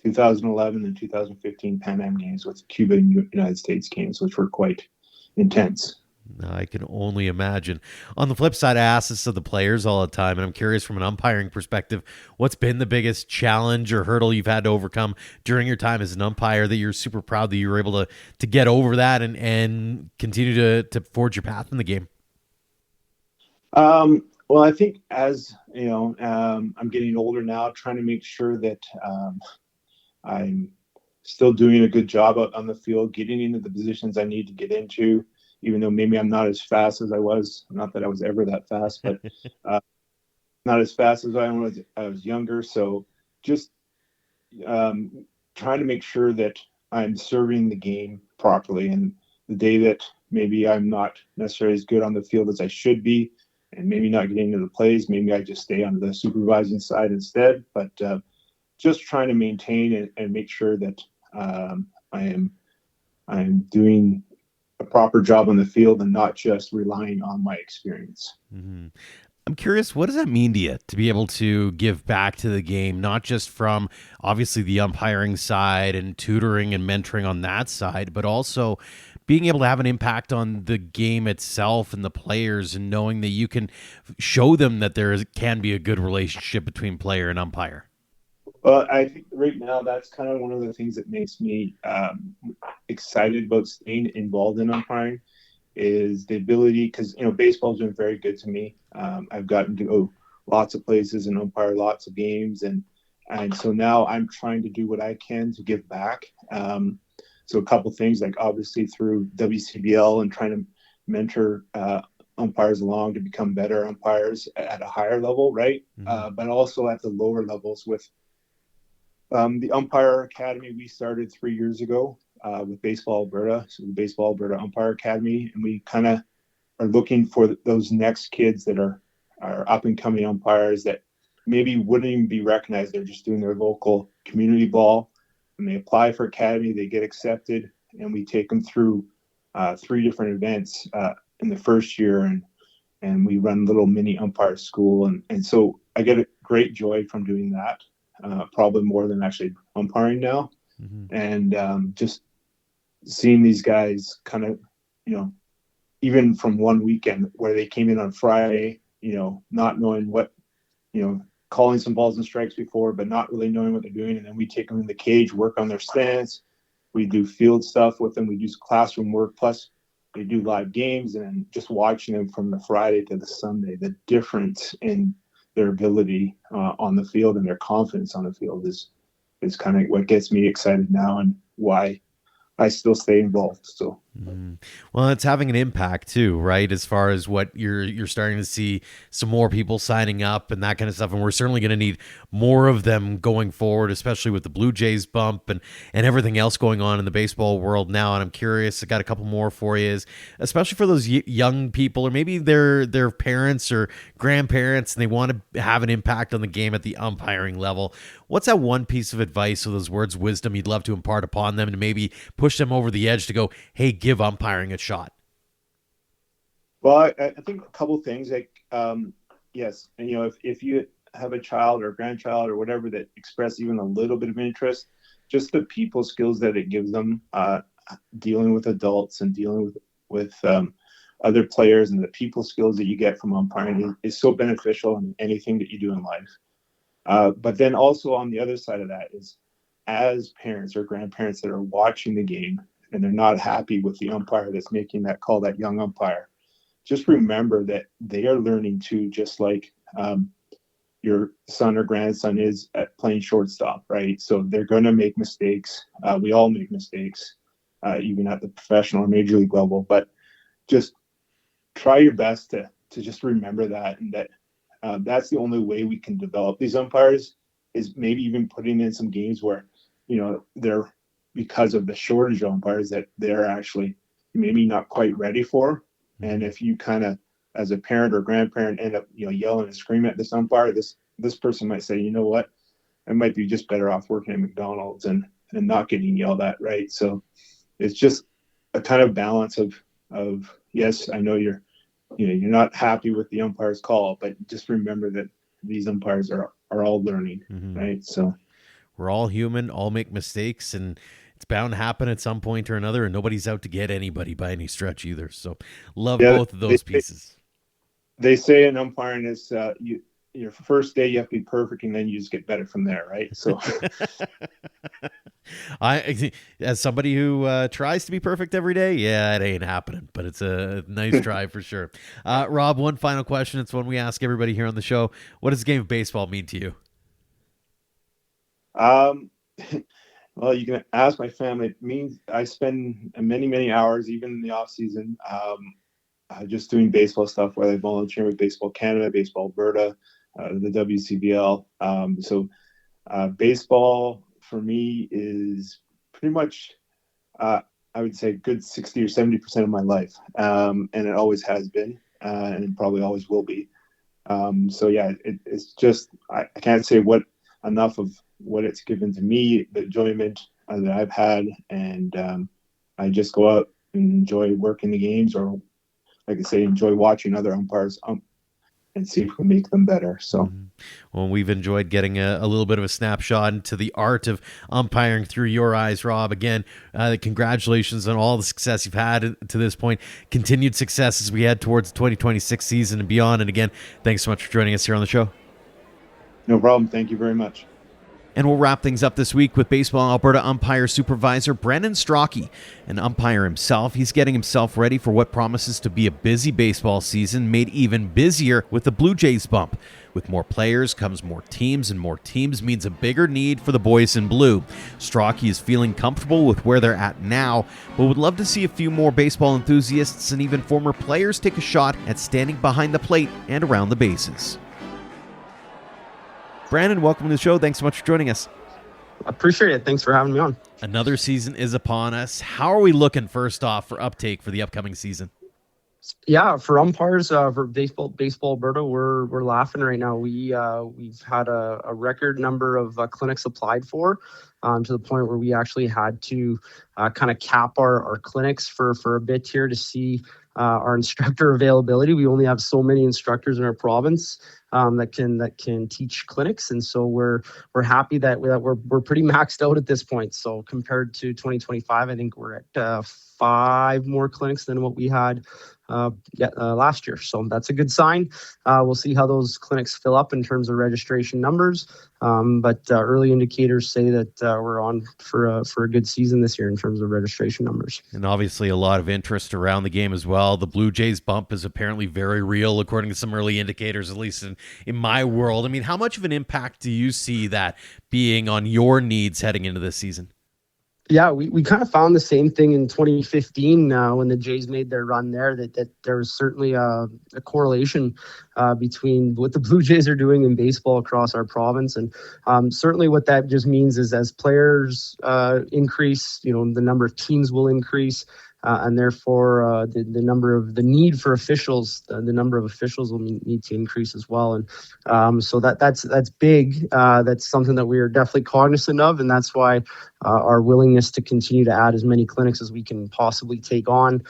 Speaker 3: 2011 and 2015 Pan Am games with Cuba and United States games, which were quite intense.
Speaker 2: I can only imagine. On the flip side, I ask this of the players all the time, and I'm curious from an umpiring perspective, what's been the biggest challenge or hurdle you've had to overcome during your time as an umpire that you're super proud that you were able to get over that and continue to forge your path in the game?
Speaker 3: Well, I think as, I'm getting older now, trying to make sure that I'm still doing a good job out on the field, getting into the positions I need to get into, even though maybe I'm not as fast as I was. Not that I was ever that fast, but not as fast as I was younger. So just trying to make sure that I'm serving the game properly. And the day that maybe I'm not necessarily as good on the field as I should be, and maybe not getting into the plays, maybe I just stay on the supervising side instead. But just trying to maintain and make sure that I'm doing a proper job on the field and not just relying on my experience.
Speaker 2: Mm-hmm. I'm curious, what does that mean to you to be able to give back to the game, not just from obviously the umpiring side and tutoring and mentoring on that side, but also being able to have an impact on the game itself and the players, and knowing that you can show them that can be a good relationship between player and umpire?
Speaker 3: Well, I think right now that's kind of one of the things that makes me excited about staying involved in umpiring is the ability, because baseball's been very good to me. I've gotten to go lots of places and umpire lots of games, and so now I'm trying to do what I can to give back. So a couple things, like obviously through WCBL and trying to mentor umpires along to become better umpires at a higher level, right? But also at the lower levels with the Umpire Academy. We started 3 years ago with Baseball Alberta, so the Baseball Alberta Umpire Academy, and we kind of are looking for those next kids that are up and coming umpires that maybe wouldn't even be recognized. They're just doing their local community ball, and they apply for academy, they get accepted, and we take them through 3 different events in the first year, and we run little mini umpire school, and so I get a great joy from doing that, probably more than actually umpiring now. And just seeing these guys kind of, even from one weekend where they came in on Friday, not knowing what, calling some balls and strikes before, but not really knowing what they're doing. And then we take them in the cage, work on their stance. We do field stuff with them. We do classroom work. Plus, they do live games. And just watching them from the Friday to the Sunday, the difference in their ability on the field and their confidence on the field is kind of what gets me excited now and why I still stay involved. So,
Speaker 2: well, it's having an impact too, right? As far as what you're starting to see some more people signing up and that kind of stuff. And we're certainly going to need more of them going forward, especially with the Blue Jays bump and everything else going on in the baseball world now. And I'm curious, I got a couple more for you, especially for those young people, or maybe their parents or grandparents, and they want to have an impact on the game at the umpiring level. What's that one piece of advice or those words of wisdom you'd love to impart upon them to maybe push them over the edge to go, hey, give umpiring a shot?
Speaker 3: Well, I think a couple things. Like, yes, and if you have a child or a grandchild or whatever that express even a little bit of interest, just the people skills that it gives them, dealing with adults and dealing with other players, and the people skills that you get from umpiring is so beneficial in anything that you do in life. But then also on the other side of that is, as parents or grandparents that are watching the game and they're not happy with the umpire that's making that call, that young umpire, just remember that they are learning too, just like your son or grandson is at playing shortstop, right? So they're going to make mistakes. We all make mistakes, even at the professional or major league level. But just try your best to just remember that, and that that's the only way we can develop these umpires, is maybe even putting in some games where, they're, because of the shortage of umpires, that they're actually maybe not quite ready for. And if you kind of, as a parent or grandparent, end up, yelling and screaming at this umpire, this person might say, you know what, I might be just better off working at McDonald's and not getting yelled at, right? So it's just a kind of balance of yes, I know you're not happy with the umpire's call, but just remember that these umpires are all learning, right? So
Speaker 2: we're all human, all make mistakes, and it's bound to happen at some point or another, and nobody's out to get anybody by any stretch either. So love both of those pieces.
Speaker 3: They say in umpiring is your first day you have to be perfect, and then you just get better from there, right? So
Speaker 2: as somebody who tries to be perfect every day, yeah, it ain't happening, but it's a nice try for sure. Rob, one final question. It's one we ask everybody here on the show. What does the game of baseball mean to you?
Speaker 3: Well, you can ask my family. It means I spend many, many hours, even in the off season, just doing baseball stuff, whether I volunteer with Baseball Canada, Baseball Alberta, the WCBL. So baseball for me is pretty much, I would say, a good 60 or 70% of my life, and it always has been, and it probably always will be. So yeah, it's just, I can't say enough of what it's given to me, the enjoyment that I've had, and I just go out and enjoy working the games, or like I say, enjoy watching other umpires and see if we can make them better. So,
Speaker 2: well, we've enjoyed getting a little bit of a snapshot into the art of umpiring through your eyes, Rob. Again, congratulations on all the success you've had to this point. Continued success as we head towards the 2026 season and beyond. And again, thanks so much for joining us here on the show.
Speaker 3: No problem. Thank you very much.
Speaker 2: And we'll wrap things up this week with Baseball Alberta umpire supervisor Brandon Strocki. An umpire himself, he's getting himself ready for what promises to be a busy baseball season, made even busier with the Blue Jays bump. With more players comes more teams, and more teams means a bigger need for the boys in blue. Strocki is feeling comfortable with where they're at now, but would love to see a few more baseball enthusiasts and even former players take a shot at standing behind the plate and around the bases. Brandon, welcome to the show. Thanks so much for joining us.
Speaker 4: Appreciate it. Thanks for having me on.
Speaker 2: Another season is upon us. How are we looking, first off, for uptake for the upcoming season?
Speaker 4: Yeah, for umpires, for baseball Alberta, we're laughing right now. We've had a record number of clinics applied for, to the point where we actually had to kind of cap our clinics for a bit here to see our instructor availability. We only have so many instructors in our province that can teach clinics, and so we're happy that we're pretty maxed out at this point. So compared to 2025, I think we're at 5 more clinics than what we had last year. So that's a good sign. We'll see how those clinics fill up in terms of registration numbers. But early indicators say that we're on for a good season this year in terms of registration numbers.
Speaker 2: And obviously a lot of interest around the game as well. The Blue Jays bump is apparently very real, according to some early indicators, at least in my world. I mean, how much of an impact do you see that being on your needs heading into this season?
Speaker 4: Yeah, we kind of found the same thing in 2015 when the Jays made their run there, that there was certainly a correlation between what the Blue Jays are doing in baseball across our province. And certainly what that just means is as players increase, the number of teams will increase. And therefore, the need for officials, the number of officials will need to increase as well. And so that's big. That's something that we are definitely cognizant of, and that's why our willingness to continue to add as many clinics as we can possibly take on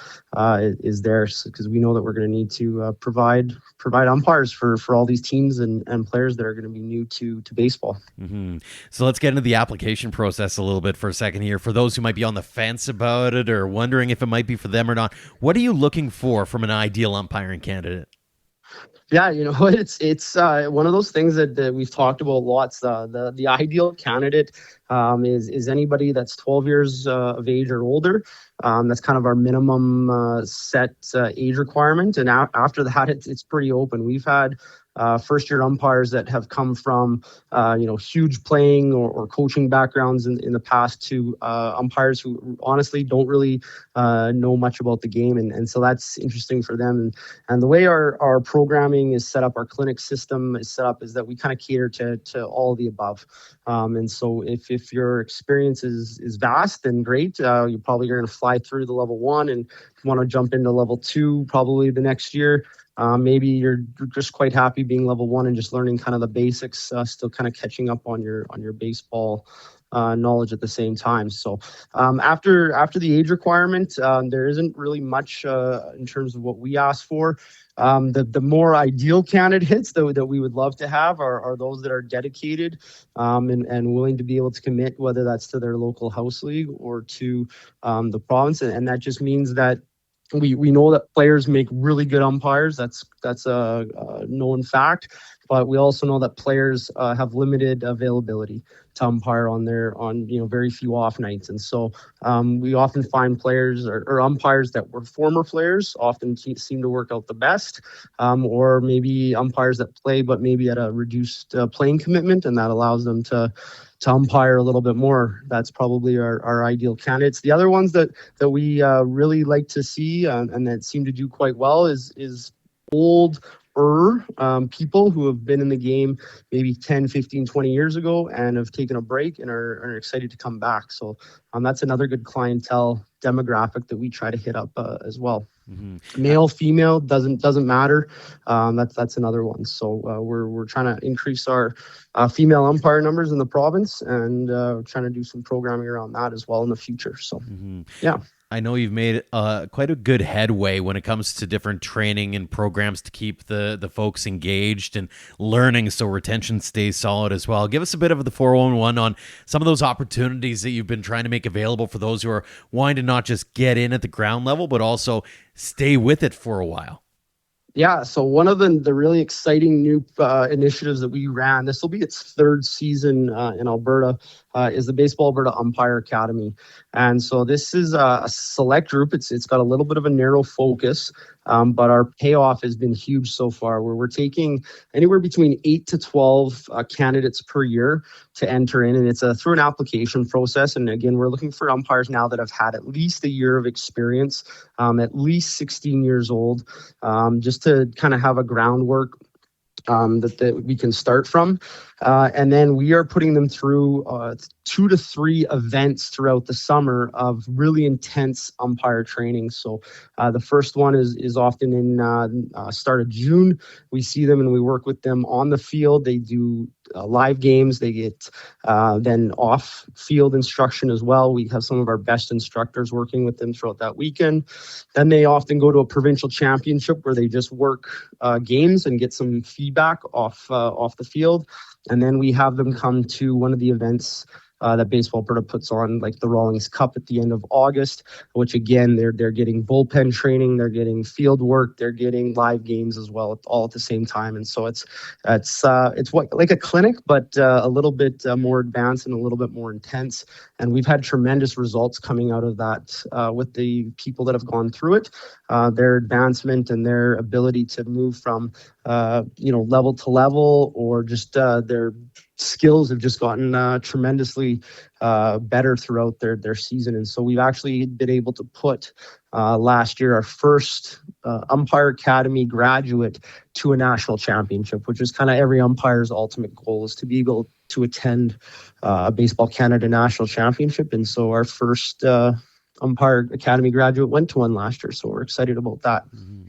Speaker 4: is there, because we know that we're going to need to provide umpires for all these teams and players that are going to be new to baseball.
Speaker 2: Mm-hmm. So let's get into the application process a little bit for a second here. For those who might be on the fence about it or wondering if it might be for them or not, what are you looking for from an ideal umpiring candidate?
Speaker 4: Yeah, it's one of those things that we've talked about lots. The ideal candidate is anybody that's 12 years of age or older. That's kind of our minimum set age requirement, and after that, it's pretty open. We've had first-year umpires that have come from huge playing or coaching backgrounds in the past to umpires who honestly don't really know much about the game, and so that's interesting for them. And the way our programming is set up, our clinic system is set up, is that we kind of cater to all of the above. And so if your experience is vast, then great. You're probably going to fly through the level 1 and want to jump into level 2 probably the next year. Maybe you're just quite happy being level 1 and just learning kind of the basics, still kind of catching up on your baseball knowledge at the same time. So after the age requirement, there isn't really much in terms of what we ask for. The more ideal candidates that we would love to have are those that are dedicated and willing to be able to commit, whether that's to their local house league or to the province. And that just means that we know that players make really good umpires. That's a known fact. But we also know that players have limited availability to umpire on very few off nights. And so we often find players or umpires that were former players often seem to work out the best, or maybe umpires that play but maybe at a reduced playing commitment, and that allows them to umpire a little bit more. That's probably our ideal candidates. The other ones that we really like to see and that seem to do quite well is old people who have been in the game maybe 10, 15, 20 years ago and have taken a break and are excited to come back. So that's another good clientele demographic that we try to hit up as well. Mm-hmm. Male, female, doesn't matter. That's another one. So we're trying to increase our female umpire numbers in the province, and trying to do some programming around that as well in the future. So yeah.
Speaker 2: I know you've made quite a good headway when it comes to different training and programs to keep the folks engaged and learning, so retention stays solid as well. Give us a bit of the 411 on some of those opportunities that you've been trying to make available for those who are wanting to not just get in at the ground level, but also stay with it for a while.
Speaker 4: Yeah, so one of the really exciting new initiatives that we ran, this will be its third season in Alberta, is the Baseball Alberta Umpire Academy. And so this is a select group. It's got a little bit of a narrow focus, but our payoff has been huge so far, where we're taking anywhere between 8 to 12 candidates per year to enter in, and it's through an application process. And again, we're looking for umpires now that have had at least a year of experience, at least 16 years old, just to kind of have a groundwork that we can start from. And then we are putting them through 2 to 3 events throughout the summer of really intense umpire training. So the first one is often in start of June. We see them and we work with them on the field. They do live games. They get then off-field instruction as well. We have some of our best instructors working with them throughout that weekend. Then they often go to a provincial championship where they just work games and get some feedback off the field. And then we have them come to one of the events that Baseball Alberta puts on, like the Rawlings Cup at the end of August, which again, they're getting bullpen training, they're getting field work, they're getting live games as well, all at the same time. And so it's what like a clinic, but a little bit more advanced and a little bit more intense. And we've had tremendous results coming out of that with the people that have gone through it, their advancement and their ability to move from level to level, or just their skills have just gotten tremendously better throughout their season. And so we've actually been able to put last year our first Umpire Academy graduate to a national championship, which is kind of every umpire's ultimate goal, is to be able to attend a Baseball Canada National Championship. And so our first Umpire Academy graduate went to one last year. So we're excited about that.
Speaker 2: Mm-hmm.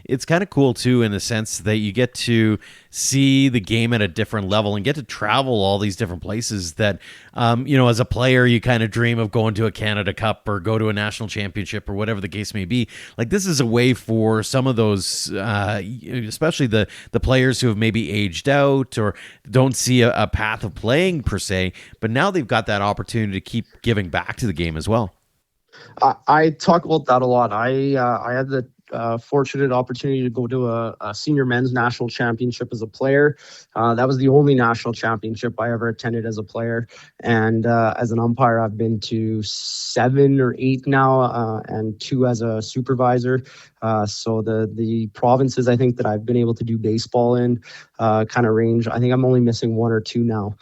Speaker 2: It's kind of cool, too, in the sense that you get to see the game at a different level and get to travel all these different places that, as a player, you kind of dream of going to a Canada Cup or go to a national championship or whatever the case may be. Like, this is a way for some of those, especially the players who have maybe aged out or don't see a path of playing per se, but now they've got that opportunity to keep giving back to the game as well.
Speaker 4: I talk about that a lot. I had the fortunate opportunity to go to a senior men's national championship as a player. That was the only national championship I ever attended as a player. And as an umpire, I've been to 7 or 8 now, and 2 as a supervisor. So the provinces I think that I've been able to do baseball in kind of range. I think I'm only missing 1 or 2 now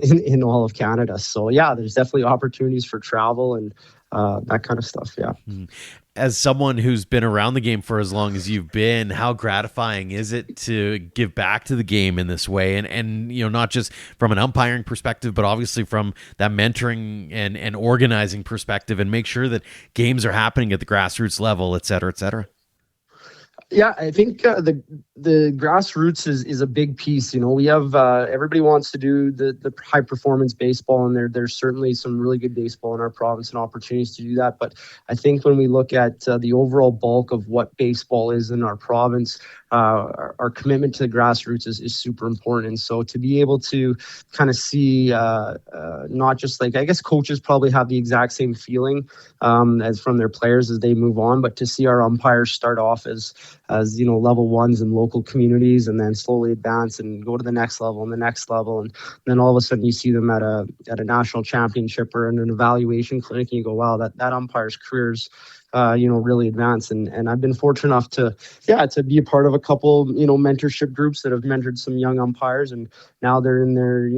Speaker 4: in all of Canada. So yeah, there's definitely opportunities for travel and that kind of stuff. Yeah.
Speaker 2: As someone who's been around the game for as long as you've been, how gratifying is it to give back to the game in this way? And not just from an umpiring perspective, but obviously from that mentoring and organizing perspective, and make sure that games are happening at the grassroots level, et cetera, et cetera.
Speaker 4: Yeah, I think the grassroots is a big piece. We have everybody wants to do the high performance baseball, and there's certainly some really good baseball in our province and opportunities to do that. But I think when we look at the overall bulk of what baseball is in our province, our commitment to the grassroots is super important. And so to be able to kind of see not just like, I guess coaches probably have the exact same feeling as from their players as they move on, but to see our umpires start off as level ones in local communities and then slowly advance and go to the next level and the next level, and then all of a sudden you see them at a national championship or in an evaluation clinic, and you go, wow, that umpire's career's really advanced. And I've been fortunate enough to be a part of a couple mentorship groups that have mentored some young umpires, and now they're in their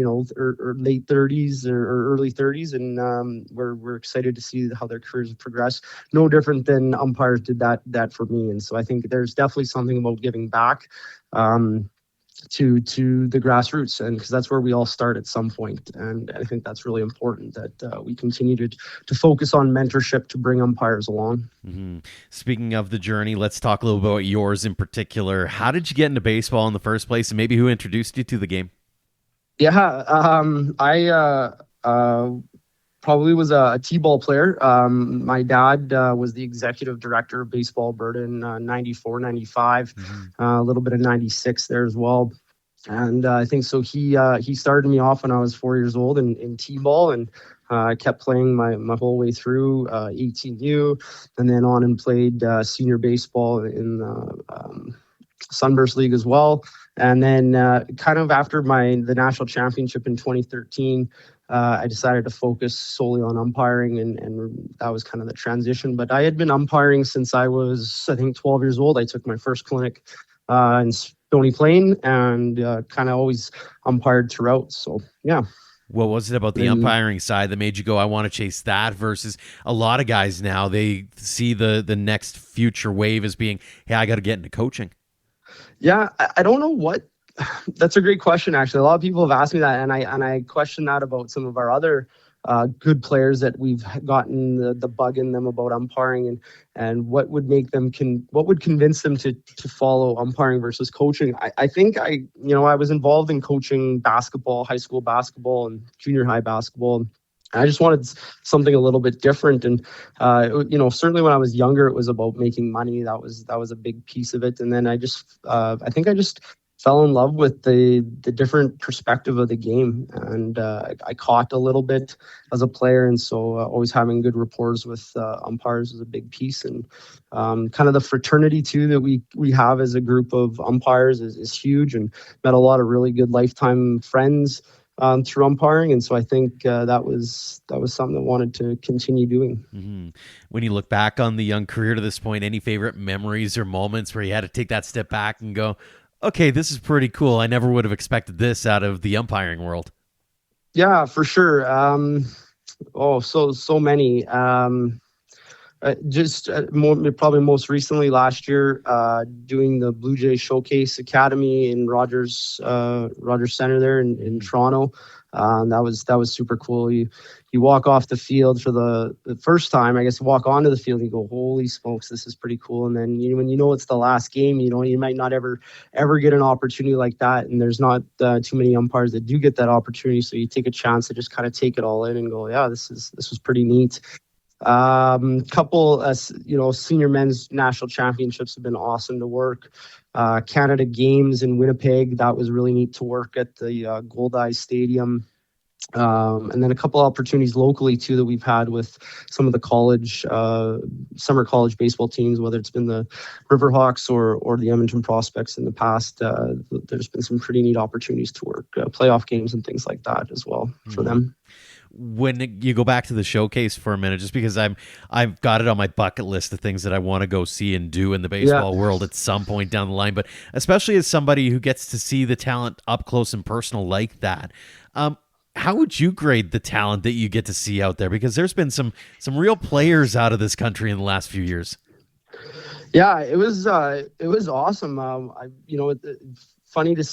Speaker 4: late 30s or early 30s, and we're excited to see how their careers have progressed. No different than umpires did that for me. And so I think there's definitely something about giving back to the grassroots, and because that's where we all start at some point. And I think that's really important that we continue to focus on mentorship to bring umpires along.
Speaker 2: Mm-hmm. Speaking of the journey, let's talk a little about yours in particular. How did you get into baseball in the first place, and maybe who introduced you to the game?
Speaker 4: Yeah, I probably was a T-ball player. My dad was the executive director of Baseball Alberta in 94, 95, a little bit of 96 there as well. And I think so he started me off when I was 4 years old in T-ball, and I kept playing my whole way through 18U, and then on and played senior baseball in Sunburst League as well. And then kind of after the national championship in 2013, I decided to focus solely on umpiring, and that was kind of the transition. But I had been umpiring since I was, I think, 12 years old. I took my first clinic in Stony Plain and kind of always umpired throughout. So, yeah.
Speaker 2: What was it about the umpiring side that made you go, I want to chase that, versus a lot of guys now, they see the next future wave as being, hey, I got to get into coaching?
Speaker 4: Yeah, I don't know what. That's a great question, actually. A lot of people have asked me that, and I question that about some of our other good players that we've gotten the bug in them about umpiring, and what would make them what would convince them to follow umpiring versus coaching. I think I was involved in coaching basketball, high school basketball and junior high basketball. I just wanted something a little bit different, and certainly when I was younger, it was about making money. That was a big piece of it, and then I think I just fell in love with the different perspective of the game, and I caught a little bit as a player, and so always having good rapport with umpires is a big piece, and kind of the fraternity too that we have as a group of umpires is huge, and met a lot of really good lifetime friends through umpiring, and so I think that was something I wanted to continue doing.
Speaker 2: Mm-hmm. When you look back on the young career to this point, any favorite memories or moments where you had to take that step back and go, okay, this is pretty cool, I never would have expected this out of the umpiring world?
Speaker 4: Yeah, for sure. So many. Probably most recently last year, doing the Blue Jay Showcase Academy in Rogers Center there in Toronto. That was super cool. You walk off the field for the first time, I guess, walk onto the field and you go, holy smokes, this is pretty cool. And then when it's the last game, you might not ever get an opportunity like that. And there's not too many umpires that do get that opportunity. So you take a chance to just kind of take it all in and go, yeah, this was pretty neat. Couple senior men's national championships have been awesome to work. Canada Games in Winnipeg, that was really neat to work at the Goldeye Stadium. And then a couple opportunities locally too that we've had with some of the college summer college baseball teams, whether it's been the Riverhawks or the Edmonton Prospects in the past. There's been some pretty neat opportunities to work playoff games and things like that as well for them.
Speaker 2: When you go back to the showcase for a minute, just because I've got it on my bucket list of things that I want to go see and do in the baseball world at some point down the line, but especially as somebody who gets to see the talent up close and personal like that, how would you grade the talent that you get to see out there? Because there's been some real players out of this country in the last few years.
Speaker 4: Yeah, it was awesome. Funny to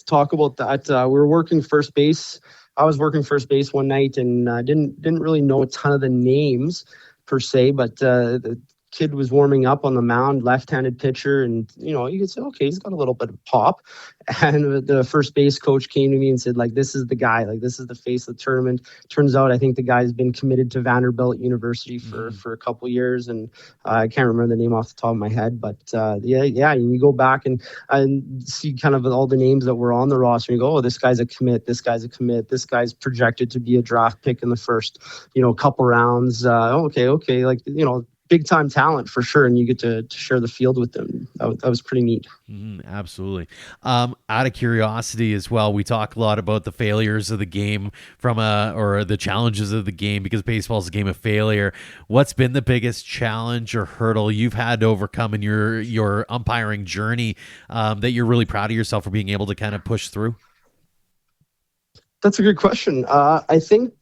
Speaker 4: talk about that. We were working first base. I was working first base one night and didn't really know a ton of the names per se, but the kid was warming up on the mound, left-handed pitcher, and you could say, okay, he's got a little bit of pop. And the first base coach came to me and said, like, this is the guy, like this is the face of the tournament. Turns out I think the guy's been committed to Vanderbilt University for a couple of years, and I can't remember the name off the top of my head, but yeah, and you go back and see kind of all the names that were on the roster, and you go, oh, this guy's a commit, this guy's projected to be a draft pick in the first couple rounds. Okay, like big time talent for sure, and you get to share the field with them. That was pretty neat.
Speaker 2: Absolutely. Out of curiosity as well, we talk a lot about the failures of the game or the challenges of the game, because baseball is a game of failure. What's been the biggest challenge or hurdle you've had to overcome in your umpiring journey that you're really proud of yourself for being able to kind of push through?
Speaker 4: That's a good question. I think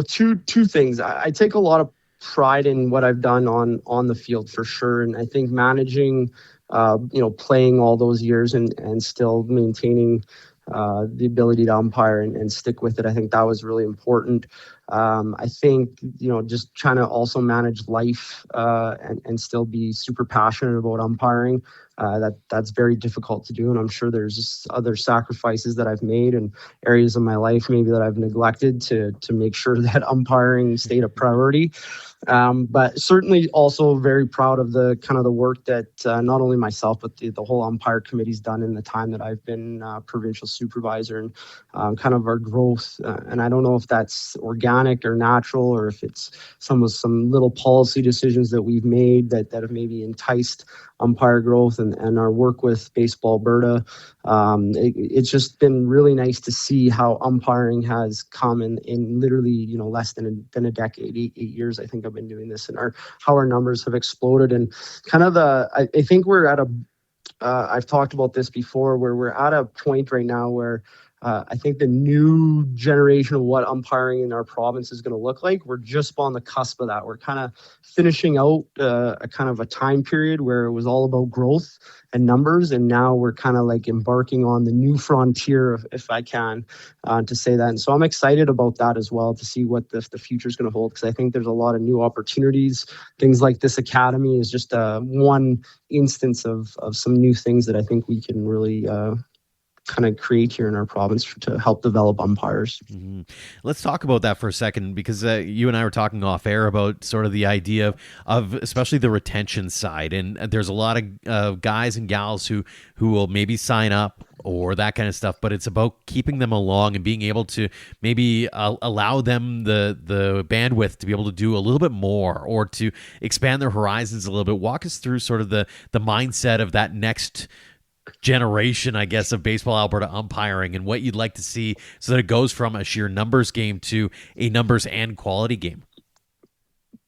Speaker 4: two things. I take a lot of pride in what I've done on the field for sure, and I think managing playing all those years and still maintaining the ability to umpire and stick with it, I think that was really important. I think just trying to also manage life and still be super passionate about umpiring, that's very difficult to do, and I'm sure there's just other sacrifices that I've made and areas of my life maybe that I've neglected to make sure that umpiring stayed a priority. But certainly also very proud of the kind of the work that not only myself, but the whole umpire committee's done in the time that I've been provincial supervisor, and kind of our growth. And I don't know if that's organic or natural, or if it's some little policy decisions that we've made that have maybe enticed umpire growth and our work with Baseball Alberta. It's just been really nice to see how umpiring has come in literally, less than a decade, 8 years. I think I've been doing this, and how our numbers have exploded. And kind of I think we're at I've talked about this before, where we're at a point right now where I think the new generation of what umpiring in our province is going to look like, we're just on the cusp of that. We're kind of finishing out a kind of a time period where it was all about growth and numbers, and now we're kind of like embarking on the new frontier, if I can to say that. And so I'm excited about that as well, to see what the future is going to hold, because I think there's a lot of new opportunities. Things like this academy is just one instance of some new things that I think we can really kind of create here in our province to help develop umpires.
Speaker 2: Mm-hmm. Let's talk about that for a second, because you and I were talking off air about sort of the idea of especially the retention side. And there's a lot of guys and gals who will maybe sign up or that kind of stuff, but it's about keeping them along and being able to maybe allow them the bandwidth to be able to do a little bit more, or to expand their horizons a little bit. Walk us through sort of the mindset of that next generation, I guess, of Baseball Alberta umpiring, and what you'd like to see so that it goes from a sheer numbers game to a numbers and quality game.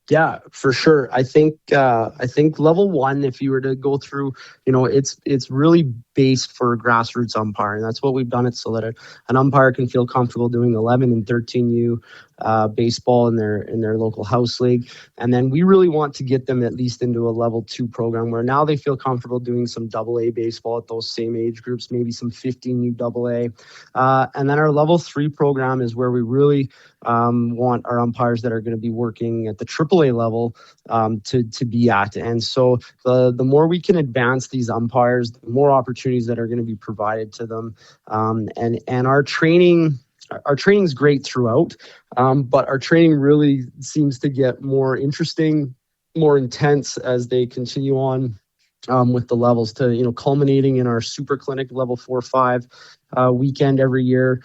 Speaker 4: Yeah, for sure. I think level one, if you were to go through, it's really based for grassroots umpiring. That's what we've done it, so that an umpire can feel comfortable doing 11 and 13U baseball in their local house league. And then we really want to get them at least into a level 2 program, where now they feel comfortable doing some AA baseball at those same age groups, maybe some 15U AA. And then our level 3 program is where we really want our umpires that are going to be working at the AAA level to be at. And so the more we can advance these umpires, the more opportunities that are going to be provided to them. And our training is great throughout, but our training really seems to get more interesting, more intense as they continue on with the levels, to culminating in our super clinic level 4-5 weekend every year,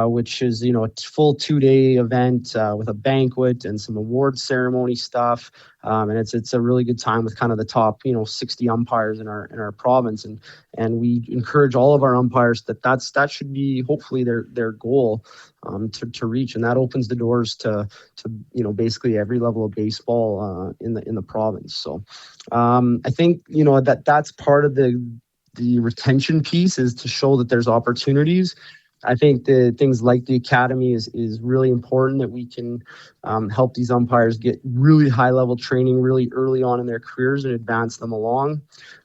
Speaker 4: which is a full 2-day event with a banquet and some award ceremony stuff, and it's a really good time with kind of the top 60 umpires in our province, and we encourage all of our umpires that should be hopefully their goal to reach, and that opens the doors to basically every level of baseball in the province. So I think that's part of the retention piece, is to show that there's opportunities. I think the things like the academy is really important, that we can help these umpires get really high level training really early on in their careers and advance them along.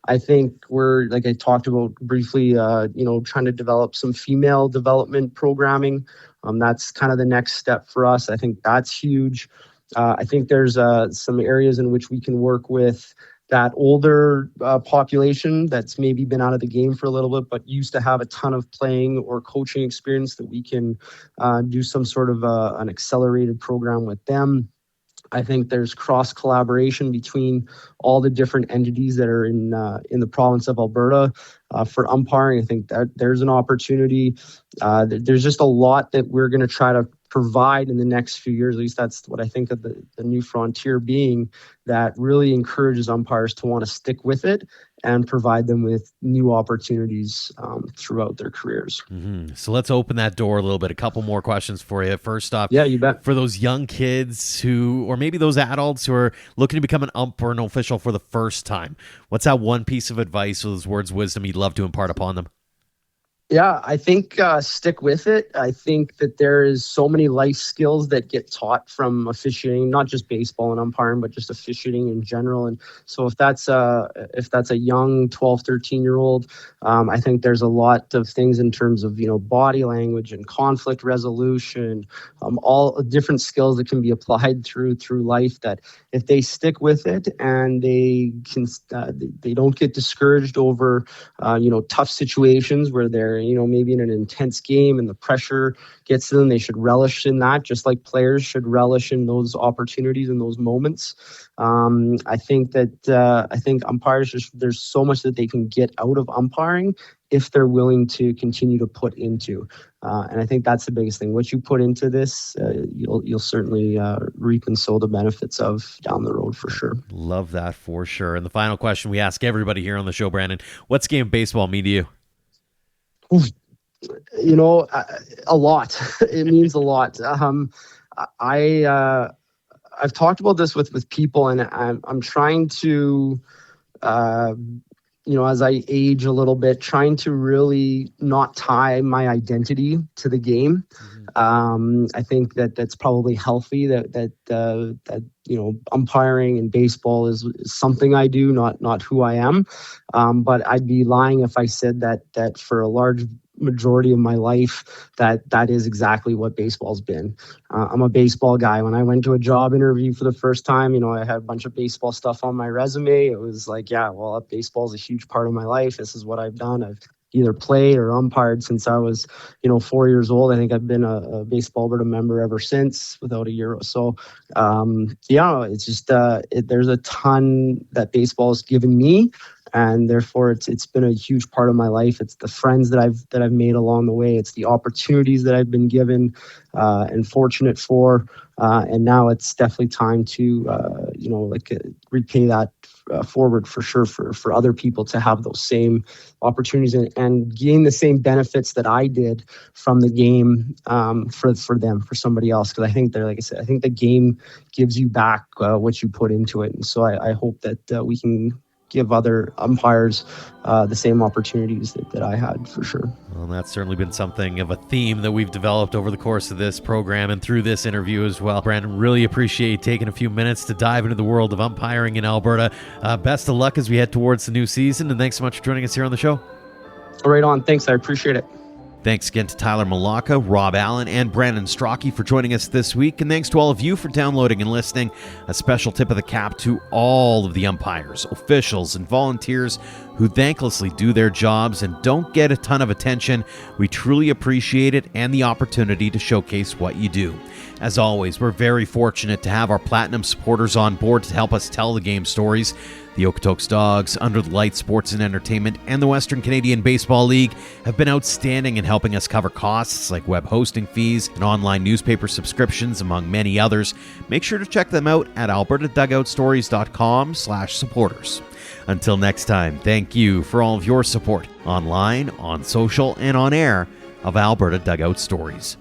Speaker 4: I think we're, like I talked about briefly, trying to develop some female development programming. That's kind of the next step for us. I think that's huge. I think there's some areas in which we can work with that older population that's maybe been out of the game for a little bit, but used to have a ton of playing or coaching experience, that we can do some sort of an accelerated program with them. I think there's cross collaboration between all the different entities that are in the province of Alberta for umpiring. I think that there's an opportunity. There's just a lot that we're going to try to provide in the next few years. At least that's what I think of the new frontier being, that really encourages umpires to want to stick with it and provide them with new opportunities throughout their careers.
Speaker 2: Mm-hmm. So let's open that door a little bit. A couple more questions for you. First off,
Speaker 4: yeah, you bet.
Speaker 2: For those young kids or maybe those adults who are looking to become an ump or an official for the first time, what's that one piece of advice or those words of wisdom you'd love to impart upon them?
Speaker 4: Yeah, I think stick with it. I think that there is so many life skills that get taught from officiating, not just baseball and umpiring, but just officiating in general. And so if that's a young 12, 13-year-old, I think there's a lot of things in terms of, body language and conflict resolution, all different skills that can be applied through life, that if they stick with it and they don't get discouraged over, tough situations where they're maybe in an intense game and the pressure gets to them, they should relish in that, just like players should relish in those opportunities and those moments. I think umpires, there's so much that they can get out of umpiring if they're willing to continue to put into. And I think that's the biggest thing. What you put into this, you'll certainly reap and sow the benefits of down the road for sure.
Speaker 2: Love that for sure. And the final question we ask everybody here on the show, Brandon, what's game of baseball mean to you?
Speaker 4: A lot. It means a lot. I've talked about this with people, and I'm trying to, as I age a little bit, trying to really not tie my identity to the game. I think that's probably healthy. That umpiring and baseball is something I do, not who I am. But I'd be lying if I said that for a large majority of my life that is exactly what baseball's been. I'm a baseball guy. When I went to a job interview for the first time, I had a bunch of baseball stuff on my resume. It was like, baseball's a huge part of my life. This is what I've done. I've either played or umpired since I was 4 years old. I think I've been a Baseball Alberta member ever since, without a year. So it's just there's a ton that baseball has given me, and therefore it's been a huge part of my life. It's the friends that I've made along the way. It's the opportunities that I've been given and fortunate for. And now it's definitely time to repay that forward for sure for other people to have those same opportunities and gain the same benefits that I did from the game for them, for somebody else. Because I think like I said, I think the game gives you back what you put into it. And so I hope that we can give other umpires the same opportunities that I had for sure.
Speaker 2: Well, that's certainly been something of a theme that we've developed over the course of this program and through this interview as well. Brandon, really appreciate you taking a few minutes to dive into the world of umpiring in Alberta. Best of luck as we head towards the new season, and thanks so much for joining us here on the show.
Speaker 4: Right on. Thanks. I appreciate it.
Speaker 2: Thanks again to Tyler Malaka, Rob Allan, and Brandon Strocki for joining us this week. And thanks to all of you for downloading and listening. A special tip of the cap to all of the umpires, officials, and volunteers who thanklessly do their jobs and don't get a ton of attention. We truly appreciate it and the opportunity to showcase what you do. As always, we're very fortunate to have our Platinum supporters on board to help us tell the game stories. The Okotoks Dogs, Under the Lights Sports and Entertainment, and the Western Canadian Baseball League have been outstanding in helping us cover costs like web hosting fees and online newspaper subscriptions, among many others. Make sure to check them out at albertadugoutstories.com/supporters. Until next time, thank you for all of your support online, on social, and on air of Alberta Dugout Stories.